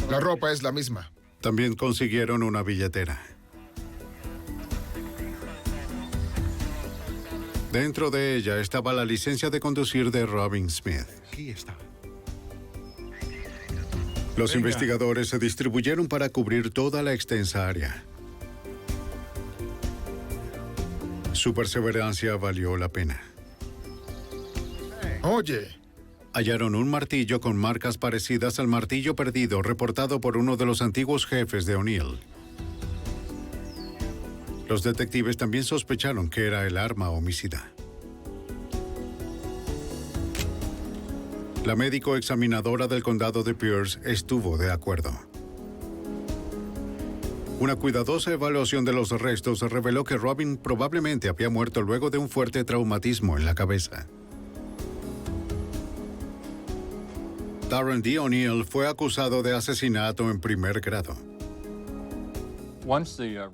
La ropa es la misma. También consiguieron una billetera. Dentro de ella estaba la licencia de conducir de Robin Smith. Aquí está. Los investigadores se distribuyeron para cubrir toda la extensa área. Su perseverancia valió la pena. Oye. Hallaron un martillo con marcas parecidas al martillo perdido reportado por uno de los antiguos jefes de O'Neill. Los detectives también sospecharon que era el arma homicida. La médico examinadora del condado de Pierce estuvo de acuerdo. Una cuidadosa evaluación de los restos reveló que Robin probablemente había muerto luego de un fuerte traumatismo en la cabeza. Darren D. O'Neill fue acusado de asesinato en primer grado.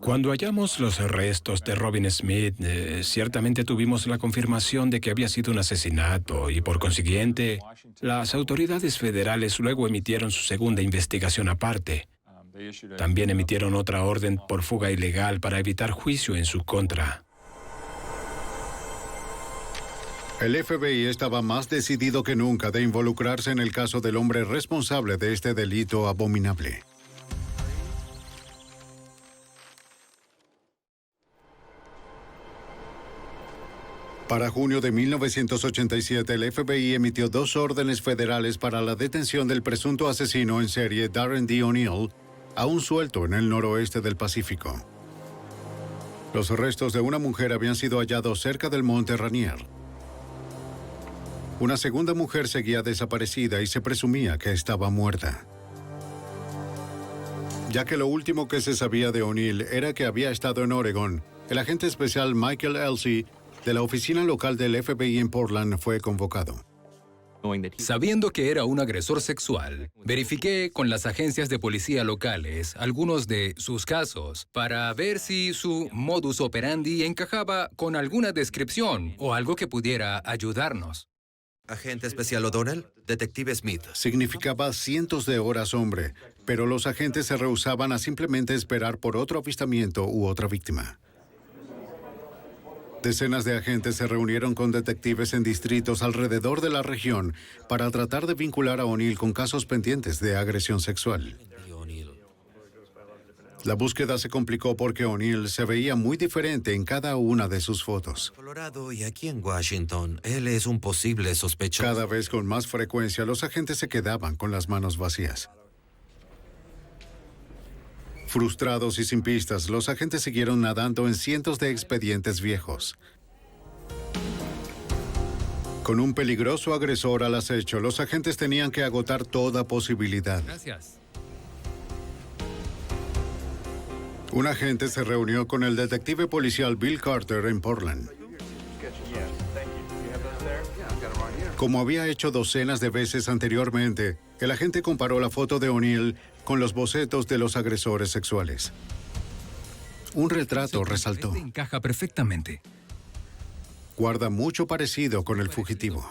Cuando hallamos los restos de Robin Smith, ciertamente tuvimos la confirmación de que había sido un asesinato y, por consiguiente, las autoridades federales luego emitieron su segunda investigación aparte. También emitieron otra orden por fuga ilegal para evitar juicio en su contra. El FBI estaba más decidido que nunca de involucrarse en el caso del hombre responsable de este delito abominable. Para junio de 1987, el FBI emitió 2 órdenes federales para la detención del presunto asesino en serie Darren D. O'Neill, aún suelto en el noroeste del Pacífico. Los restos de una mujer habían sido hallados cerca del monte Rainier. Una segunda mujer seguía desaparecida y se presumía que estaba muerta, ya que lo último que se sabía de O'Neill era que había estado en Oregón. El agente especial Michael Elsey, de la oficina local del FBI en Portland, fue convocado. Sabiendo que era un agresor sexual, verifiqué con las agencias de policía locales algunos de sus casos para ver si su modus operandi encajaba con alguna descripción o algo que pudiera ayudarnos. Agente especial O'Donnell, detective Smith. Significaba cientos de horas hombre, pero los agentes se rehusaban a simplemente esperar por otro avistamiento u otra víctima. Decenas de agentes se reunieron con detectives en distritos alrededor de la región para tratar de vincular a O'Neill con casos pendientes de agresión sexual. La búsqueda se complicó porque O'Neill se veía muy diferente en cada una de sus fotos. Colorado y aquí en Washington, él es un posible sospechoso. Cada vez con más frecuencia, los agentes se quedaban con las manos vacías. Frustrados y sin pistas, los agentes siguieron nadando en cientos de expedientes viejos. Con un peligroso agresor al acecho, los agentes tenían que agotar toda posibilidad. Gracias. Un agente se reunió con el detective policial Bill Carter en Portland. Como había hecho docenas de veces anteriormente, el agente comparó la foto de O'Neill con los bocetos de los agresores sexuales. Un retrato resaltó. Encaja perfectamente. Guarda mucho parecido con el fugitivo.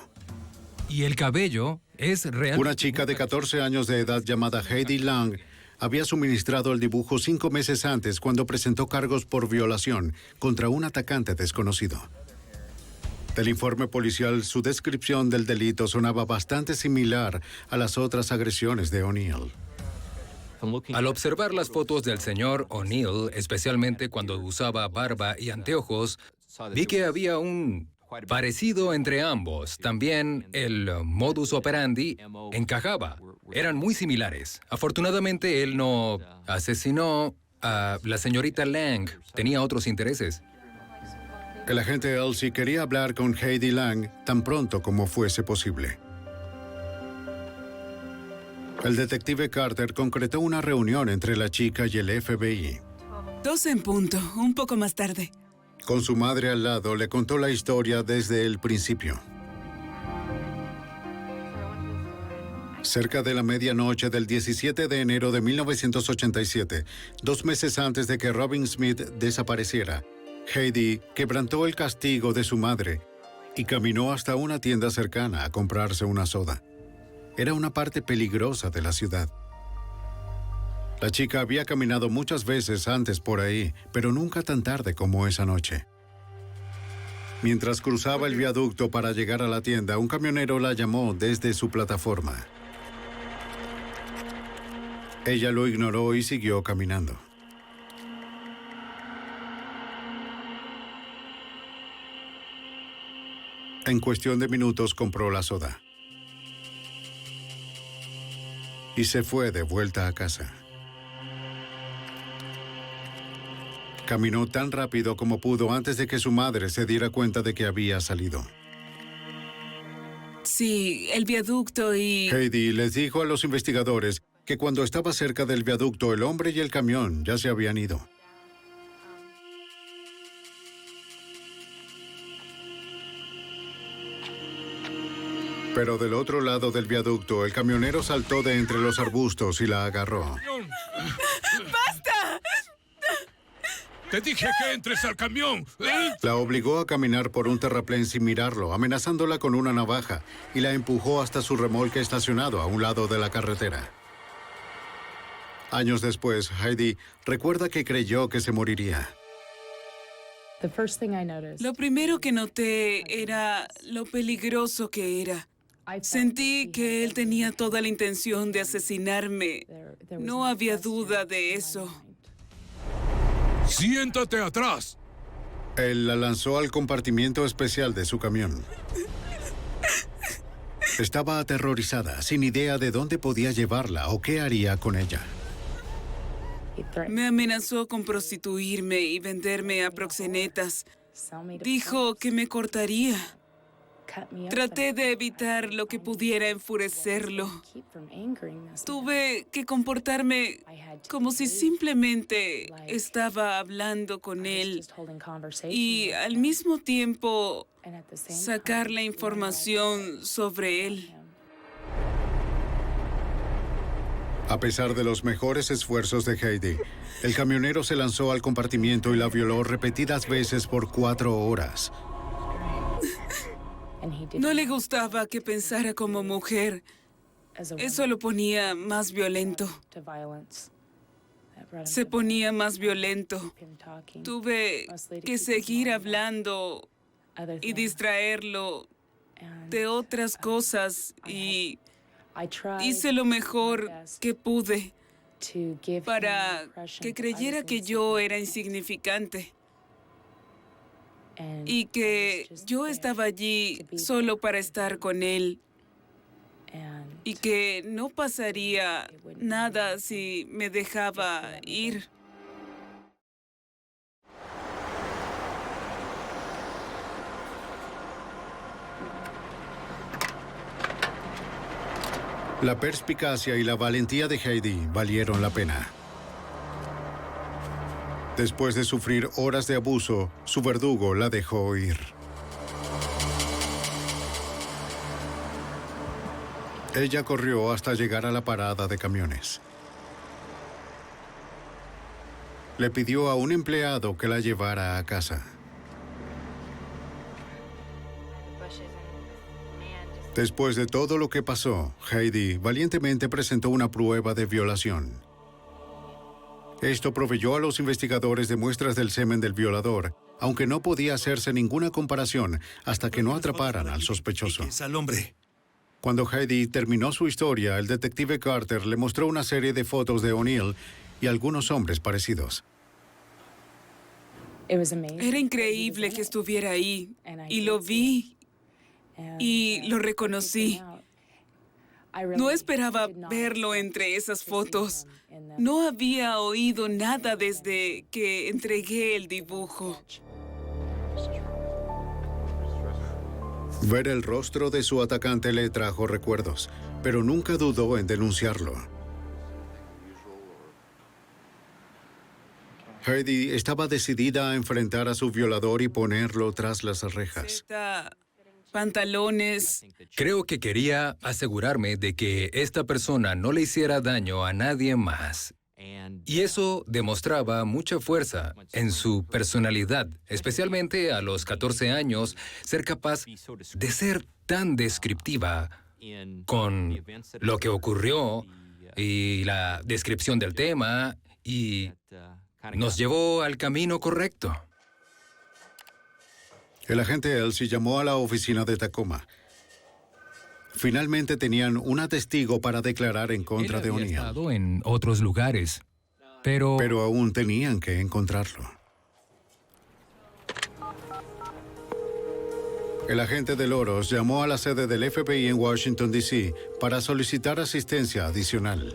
Y el cabello es real. Una chica de 14 años de edad llamada Heidi Lang había suministrado el dibujo 5 meses antes cuando presentó cargos por violación contra un atacante desconocido. Del informe policial, su descripción del delito sonaba bastante similar a las otras agresiones de O'Neill. Al observar las fotos del señor O'Neill, especialmente cuando usaba barba y anteojos, vi que había un parecido entre ambos. También el modus operandi encajaba. Eran muy similares. Afortunadamente, él no asesinó a la señorita Lang. Tenía otros intereses. El agente Elsey quería hablar con Heidi Lang tan pronto como fuese posible. El detective Carter concretó una reunión entre la chica y el FBI. 12 en punto, un poco más tarde. Con su madre al lado, le contó la historia desde el principio. Cerca de la medianoche del 17 de enero de 1987, 2 meses antes de que Robin Smith desapareciera, Heidi quebrantó el castigo de su madre y caminó hasta una tienda cercana a comprarse una soda. Era una parte peligrosa de la ciudad. La chica había caminado muchas veces antes por ahí, pero nunca tan tarde como esa noche. Mientras cruzaba el viaducto para llegar a la tienda, un camionero la llamó desde su plataforma. Ella lo ignoró y siguió caminando. En cuestión de minutos compró la soda y se fue de vuelta a casa. Caminó tan rápido como pudo antes de que su madre se diera cuenta de que había salido. Sí, el viaducto y... Heidi les dijo a los investigadores que cuando estaba cerca del viaducto, el hombre y el camión ya se habían ido. Pero del otro lado del viaducto, el camionero saltó de entre los arbustos y la agarró. ¡Basta! ¡Te dije que entres al camión! La obligó a caminar por un terraplén sin mirarlo, amenazándola con una navaja, y la empujó hasta su remolque estacionado a un lado de la carretera. Años después, Heidi recuerda que creyó que se moriría. Lo primero que noté era lo peligroso que era. Sentí que él tenía toda la intención de asesinarme. No había duda de eso. ¡Siéntate atrás! Él la lanzó al compartimiento especial de su camión. Estaba aterrorizada, sin idea de dónde podía llevarla o qué haría con ella. Me amenazó con prostituirme y venderme a proxenetas. Dijo que me cortaría. Traté de evitar lo que pudiera enfurecerlo. Tuve que comportarme como si simplemente estaba hablando con él y al mismo tiempo sacar la información sobre él. A pesar de los mejores esfuerzos de Heidi, el camionero se lanzó al compartimiento y la violó repetidas veces por 4 horas. No le gustaba que pensara como mujer. Eso lo ponía más violento. Se ponía más violento. Tuve que seguir hablando y distraerlo de otras cosas y hice lo mejor que pude para que creyera que yo era insignificante y que yo estaba allí solo para estar con él y que no pasaría nada si me dejaba ir. La perspicacia y la valentía de Heidi valieron la pena. Después de sufrir horas de abuso, su verdugo la dejó ir. Ella corrió hasta llegar a la parada de camiones. Le pidió a un empleado que la llevara a casa. Después de todo lo que pasó, Heidi valientemente presentó una prueba de violación. Esto proveyó a los investigadores de muestras del semen del violador, aunque no podía hacerse ninguna comparación hasta que no atraparan al sospechoso. Cuando Heidi terminó su historia, el detective Carter le mostró una serie de fotos de O'Neill y algunos hombres parecidos. Era increíble que estuviera ahí y lo vi y lo reconocí. No esperaba verlo entre esas fotos. No había oído nada desde que entregué el dibujo. Ver el rostro de su atacante le trajo recuerdos, pero nunca dudó en denunciarlo. Heidi estaba decidida a enfrentar a su violador y ponerlo tras las rejas. Pantalones. Creo que quería asegurarme de que esta persona no le hiciera daño a nadie más. Y eso demostraba mucha fuerza en su personalidad, especialmente a los 14 años, ser capaz de ser tan descriptiva con lo que ocurrió y la descripción del tema, y nos llevó al camino correcto. El agente Elsie llamó a la oficina de Tacoma. Finalmente tenían una testigo para declarar en contra de O'Neill. Estado en otros lugares, pero aún tenían que encontrarlo. El agente de Loros llamó a la sede del FBI en Washington, D.C. para solicitar asistencia adicional.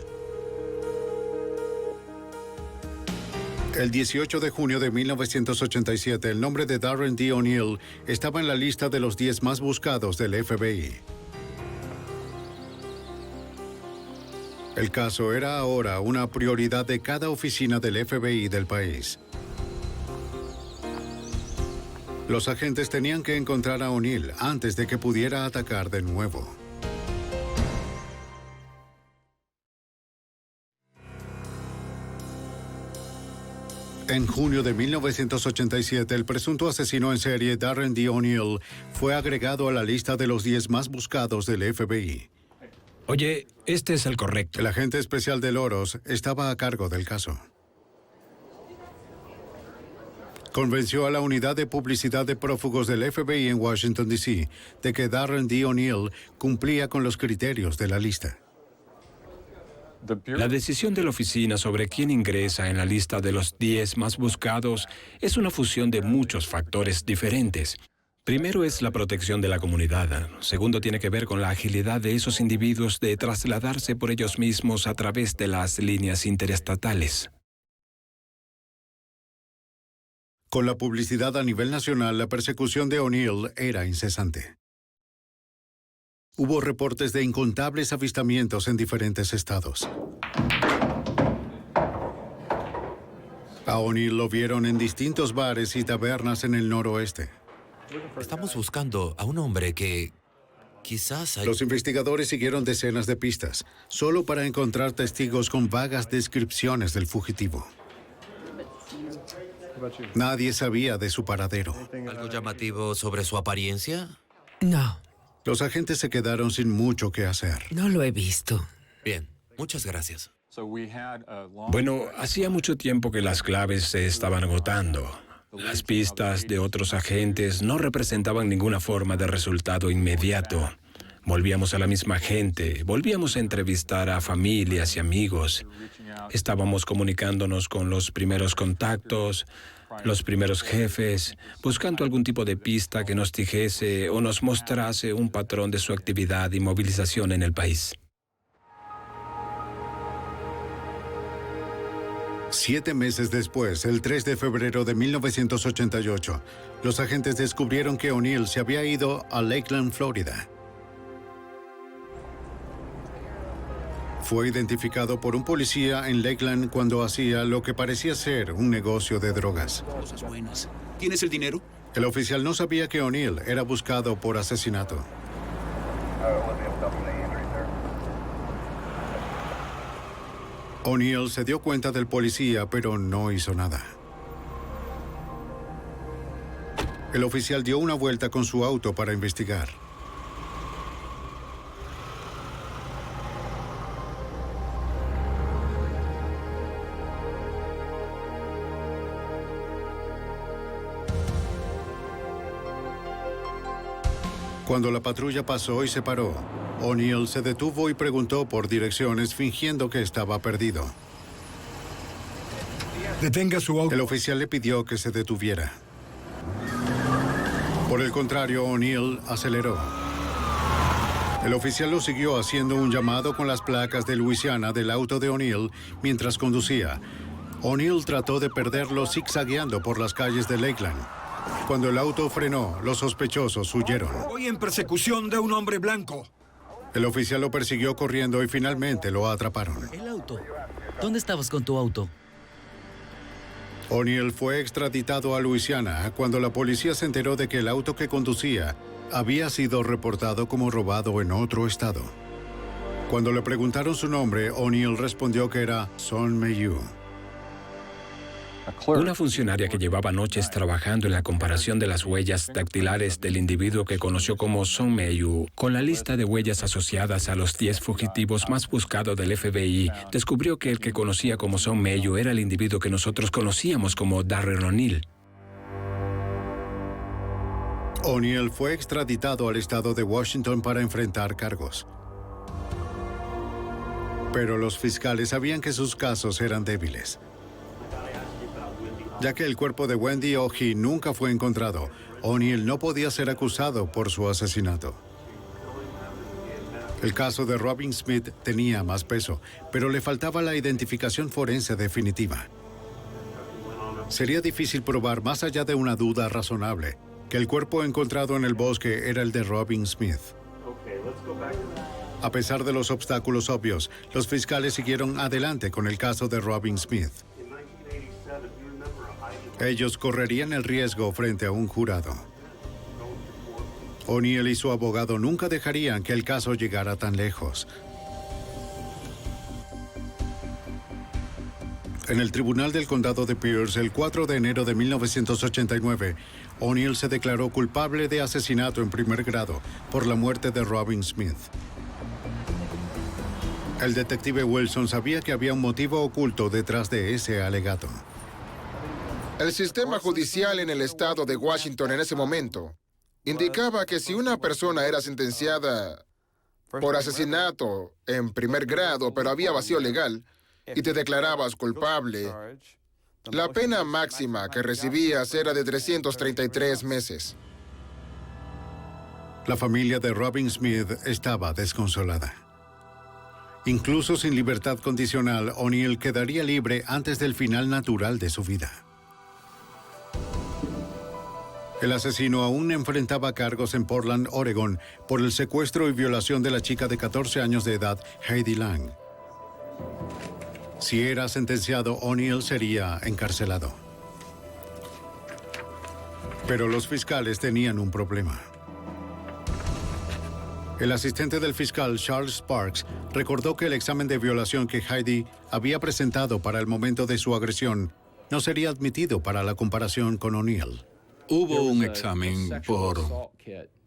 El 18 de junio de 1987, el nombre de Darren D. O'Neill estaba en la lista de los 10 más buscados del FBI. El caso era ahora una prioridad de cada oficina del FBI del país. Los agentes tenían que encontrar a O'Neill antes de que pudiera atacar de nuevo. En junio de 1987, el presunto asesino en serie Darren D. O'Neill fue agregado a la lista de los 10 más buscados del FBI. Oye, este es el correcto. El agente especial de Loros estaba a cargo del caso. Convenció a la unidad de publicidad de prófugos del FBI en Washington, D.C., de que Darren D. O'Neill cumplía con los criterios de la lista. La decisión de la oficina sobre quién ingresa en la lista de los 10 más buscados es una fusión de muchos factores diferentes. Primero es la protección de la comunidad. Segundo tiene que ver con la agilidad de esos individuos de trasladarse por ellos mismos a través de las líneas interestatales. Con la publicidad a nivel nacional, la persecución de O'Neill era incesante. Hubo reportes de incontables avistamientos en diferentes estados. A O'Neill lo vieron en distintos bares y tabernas en el noroeste. Estamos buscando a un hombre que quizás... Los investigadores siguieron decenas de pistas, solo para encontrar testigos con vagas descripciones del fugitivo. Nadie sabía de su paradero. ¿Algo llamativo sobre su apariencia? No. Los agentes se quedaron sin mucho que hacer. No lo he visto. Bien, muchas gracias. Bueno, hacía mucho tiempo que las claves se estaban agotando. Las pistas de otros agentes no representaban ninguna forma de resultado inmediato. Volvíamos a la misma gente, volvíamos a entrevistar a familias y amigos. Estábamos comunicándonos con los primeros contactos, los primeros jefes, buscando algún tipo de pista que nos dijese o nos mostrase un patrón de su actividad y movilización en el país. 7 meses después, el 3 de febrero de 1988, los agentes descubrieron que O'Neill se había ido a Lakeland, Florida. Fue identificado por un policía en Lakeland cuando hacía lo que parecía ser un negocio de drogas. Cosas buenas. ¿Tienes el dinero? El oficial no sabía que O'Neill era buscado por asesinato. O'Neill se dio cuenta del policía, pero no hizo nada. El oficial dio una vuelta con su auto para investigar. Cuando la patrulla pasó y se paró, O'Neill se detuvo y preguntó por direcciones fingiendo que estaba perdido. Detenga su auto. El oficial le pidió que se detuviera. Por el contrario, O'Neill aceleró. El oficial lo siguió haciendo un llamado con las placas de Luisiana del auto de O'Neill mientras conducía. O'Neill trató de perderlo zigzagueando por las calles de Lakeland. Cuando el auto frenó, los sospechosos huyeron. Voy en persecución de un hombre blanco. El oficial lo persiguió corriendo y finalmente lo atraparon. El auto. ¿Dónde estabas con tu auto? O'Neill fue extraditado a Luisiana cuando la policía se enteró de que el auto que conducía había sido reportado como robado en otro estado. Cuando le preguntaron su nombre, O'Neill respondió que era Son Mayu. Una funcionaria que llevaba noches trabajando en la comparación de las huellas dactilares del individuo que conoció como Son Mayu con la lista de huellas asociadas a los 10 fugitivos más buscados del FBI, descubrió que el que conocía como Son Mayu era el individuo que nosotros conocíamos como Darren O'Neill. O'Neill fue extraditado al estado de Washington para enfrentar cargos. Pero los fiscales sabían que sus casos eran débiles. Ya que el cuerpo de Wendy Oji nunca fue encontrado, O'Neill no podía ser acusado por su asesinato. El caso de Robin Smith tenía más peso, pero le faltaba la identificación forense definitiva. Sería difícil probar más allá de una duda razonable que el cuerpo encontrado en el bosque era el de Robin Smith. A pesar de los obstáculos obvios, los fiscales siguieron adelante con el caso de Robin Smith. Ellos correrían el riesgo frente a un jurado. O'Neill y su abogado nunca dejarían que el caso llegara tan lejos. En el Tribunal del Condado de Pierce, el 4 de enero de 1989, O'Neill se declaró culpable de asesinato en primer grado por la muerte de Robin Smith. El detective Wilson sabía que había un motivo oculto detrás de ese alegato. El sistema judicial en el estado de Washington en ese momento indicaba que si una persona era sentenciada por asesinato en primer grado, pero había vacío legal, y te declarabas culpable, la pena máxima que recibías era de 333 meses. La familia de Robin Smith estaba desconsolada. Incluso sin libertad condicional, O'Neill quedaría libre antes del final natural de su vida. El asesino aún enfrentaba cargos en Portland, Oregón, por el secuestro y violación de la chica de 14 años de edad, Heidi Lang. Si era sentenciado, O'Neill sería encarcelado. Pero los fiscales tenían un problema. El asistente del fiscal, Charles Sparks, recordó que el examen de violación que Heidi había presentado para el momento de su agresión no sería admitido para la comparación con O'Neill. Hubo un examen por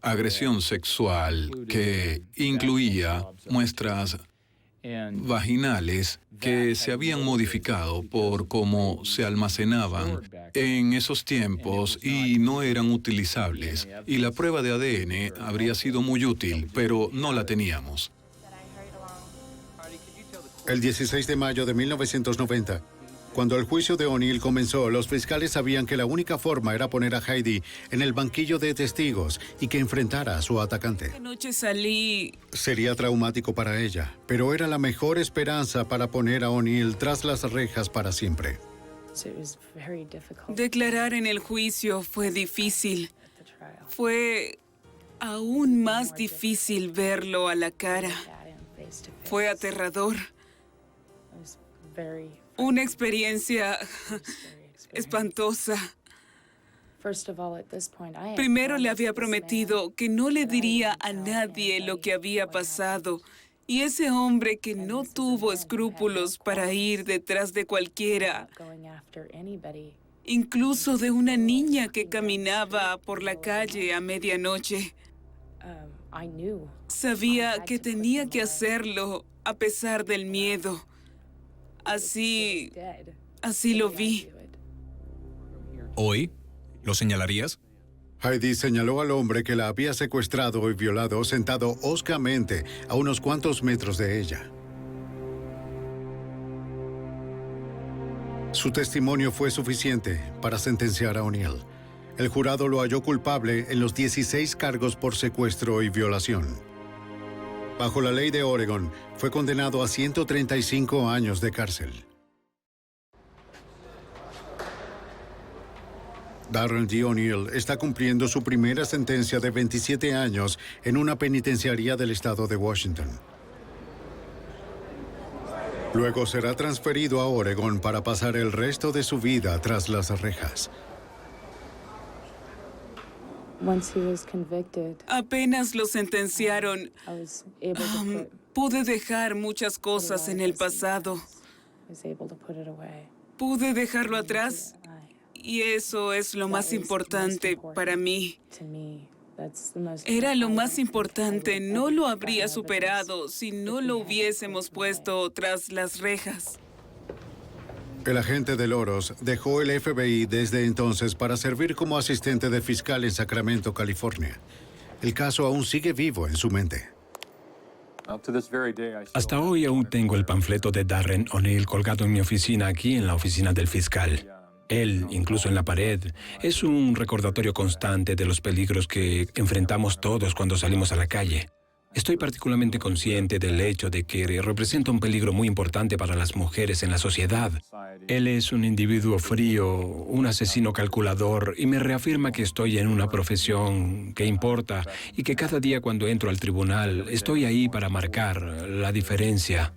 agresión sexual que incluía muestras vaginales que se habían modificado por cómo se almacenaban en esos tiempos y no eran utilizables. Y la prueba de ADN habría sido muy útil, pero no la teníamos. El 16 de mayo de 1990, cuando el juicio de O'Neill comenzó, los fiscales sabían que la única forma era poner a Heidi en el banquillo de testigos y que enfrentara a su atacante. Anoche salí. Sería traumático para ella, pero era la mejor esperanza para poner a O'Neill tras las rejas para siempre. Declarar en el juicio fue difícil. Fue aún más difícil verlo a la cara. Fue aterrador. Una experiencia espantosa. Primero le había prometido que no le diría a nadie lo que había pasado. Y ese hombre que no tuvo escrúpulos para ir detrás de cualquiera, incluso de una niña que caminaba por la calle a medianoche, sabía que tenía que hacerlo a pesar del miedo. Así lo vi. ¿Hoy? ¿Lo señalarías? Heidi señaló al hombre que la había secuestrado y violado sentado hoscamente a unos cuantos metros de ella. Su testimonio fue suficiente para sentenciar a O'Neill. El jurado lo halló culpable en los 16 cargos por secuestro y violación. Bajo la ley de Oregón, fue condenado a 135 años de cárcel. Darren D. O'Neill está cumpliendo su primera sentencia de 27 años en una penitenciaría del estado de Washington. Luego será transferido a Oregón para pasar el resto de su vida tras las rejas. Apenas lo sentenciaron, pude dejar muchas cosas en el pasado. Pude dejarlo atrás y eso es lo más importante para mí. Era lo más importante, no lo habría superado si no lo hubiésemos puesto tras las rejas. El agente de Loros dejó el FBI desde entonces para servir como asistente de fiscal en Sacramento, California. El caso aún sigue vivo en su mente. Hasta hoy aún tengo el panfleto de Darren O'Neill colgado en mi oficina aquí en la oficina del fiscal. Él, incluso en la pared, es un recordatorio constante de los peligros que enfrentamos todos cuando salimos a la calle. Estoy particularmente consciente del hecho de que representa un peligro muy importante para las mujeres en la sociedad. Él es un individuo frío, un asesino calculador, y me reafirma que estoy en una profesión que importa y que cada día cuando entro al tribunal estoy ahí para marcar la diferencia.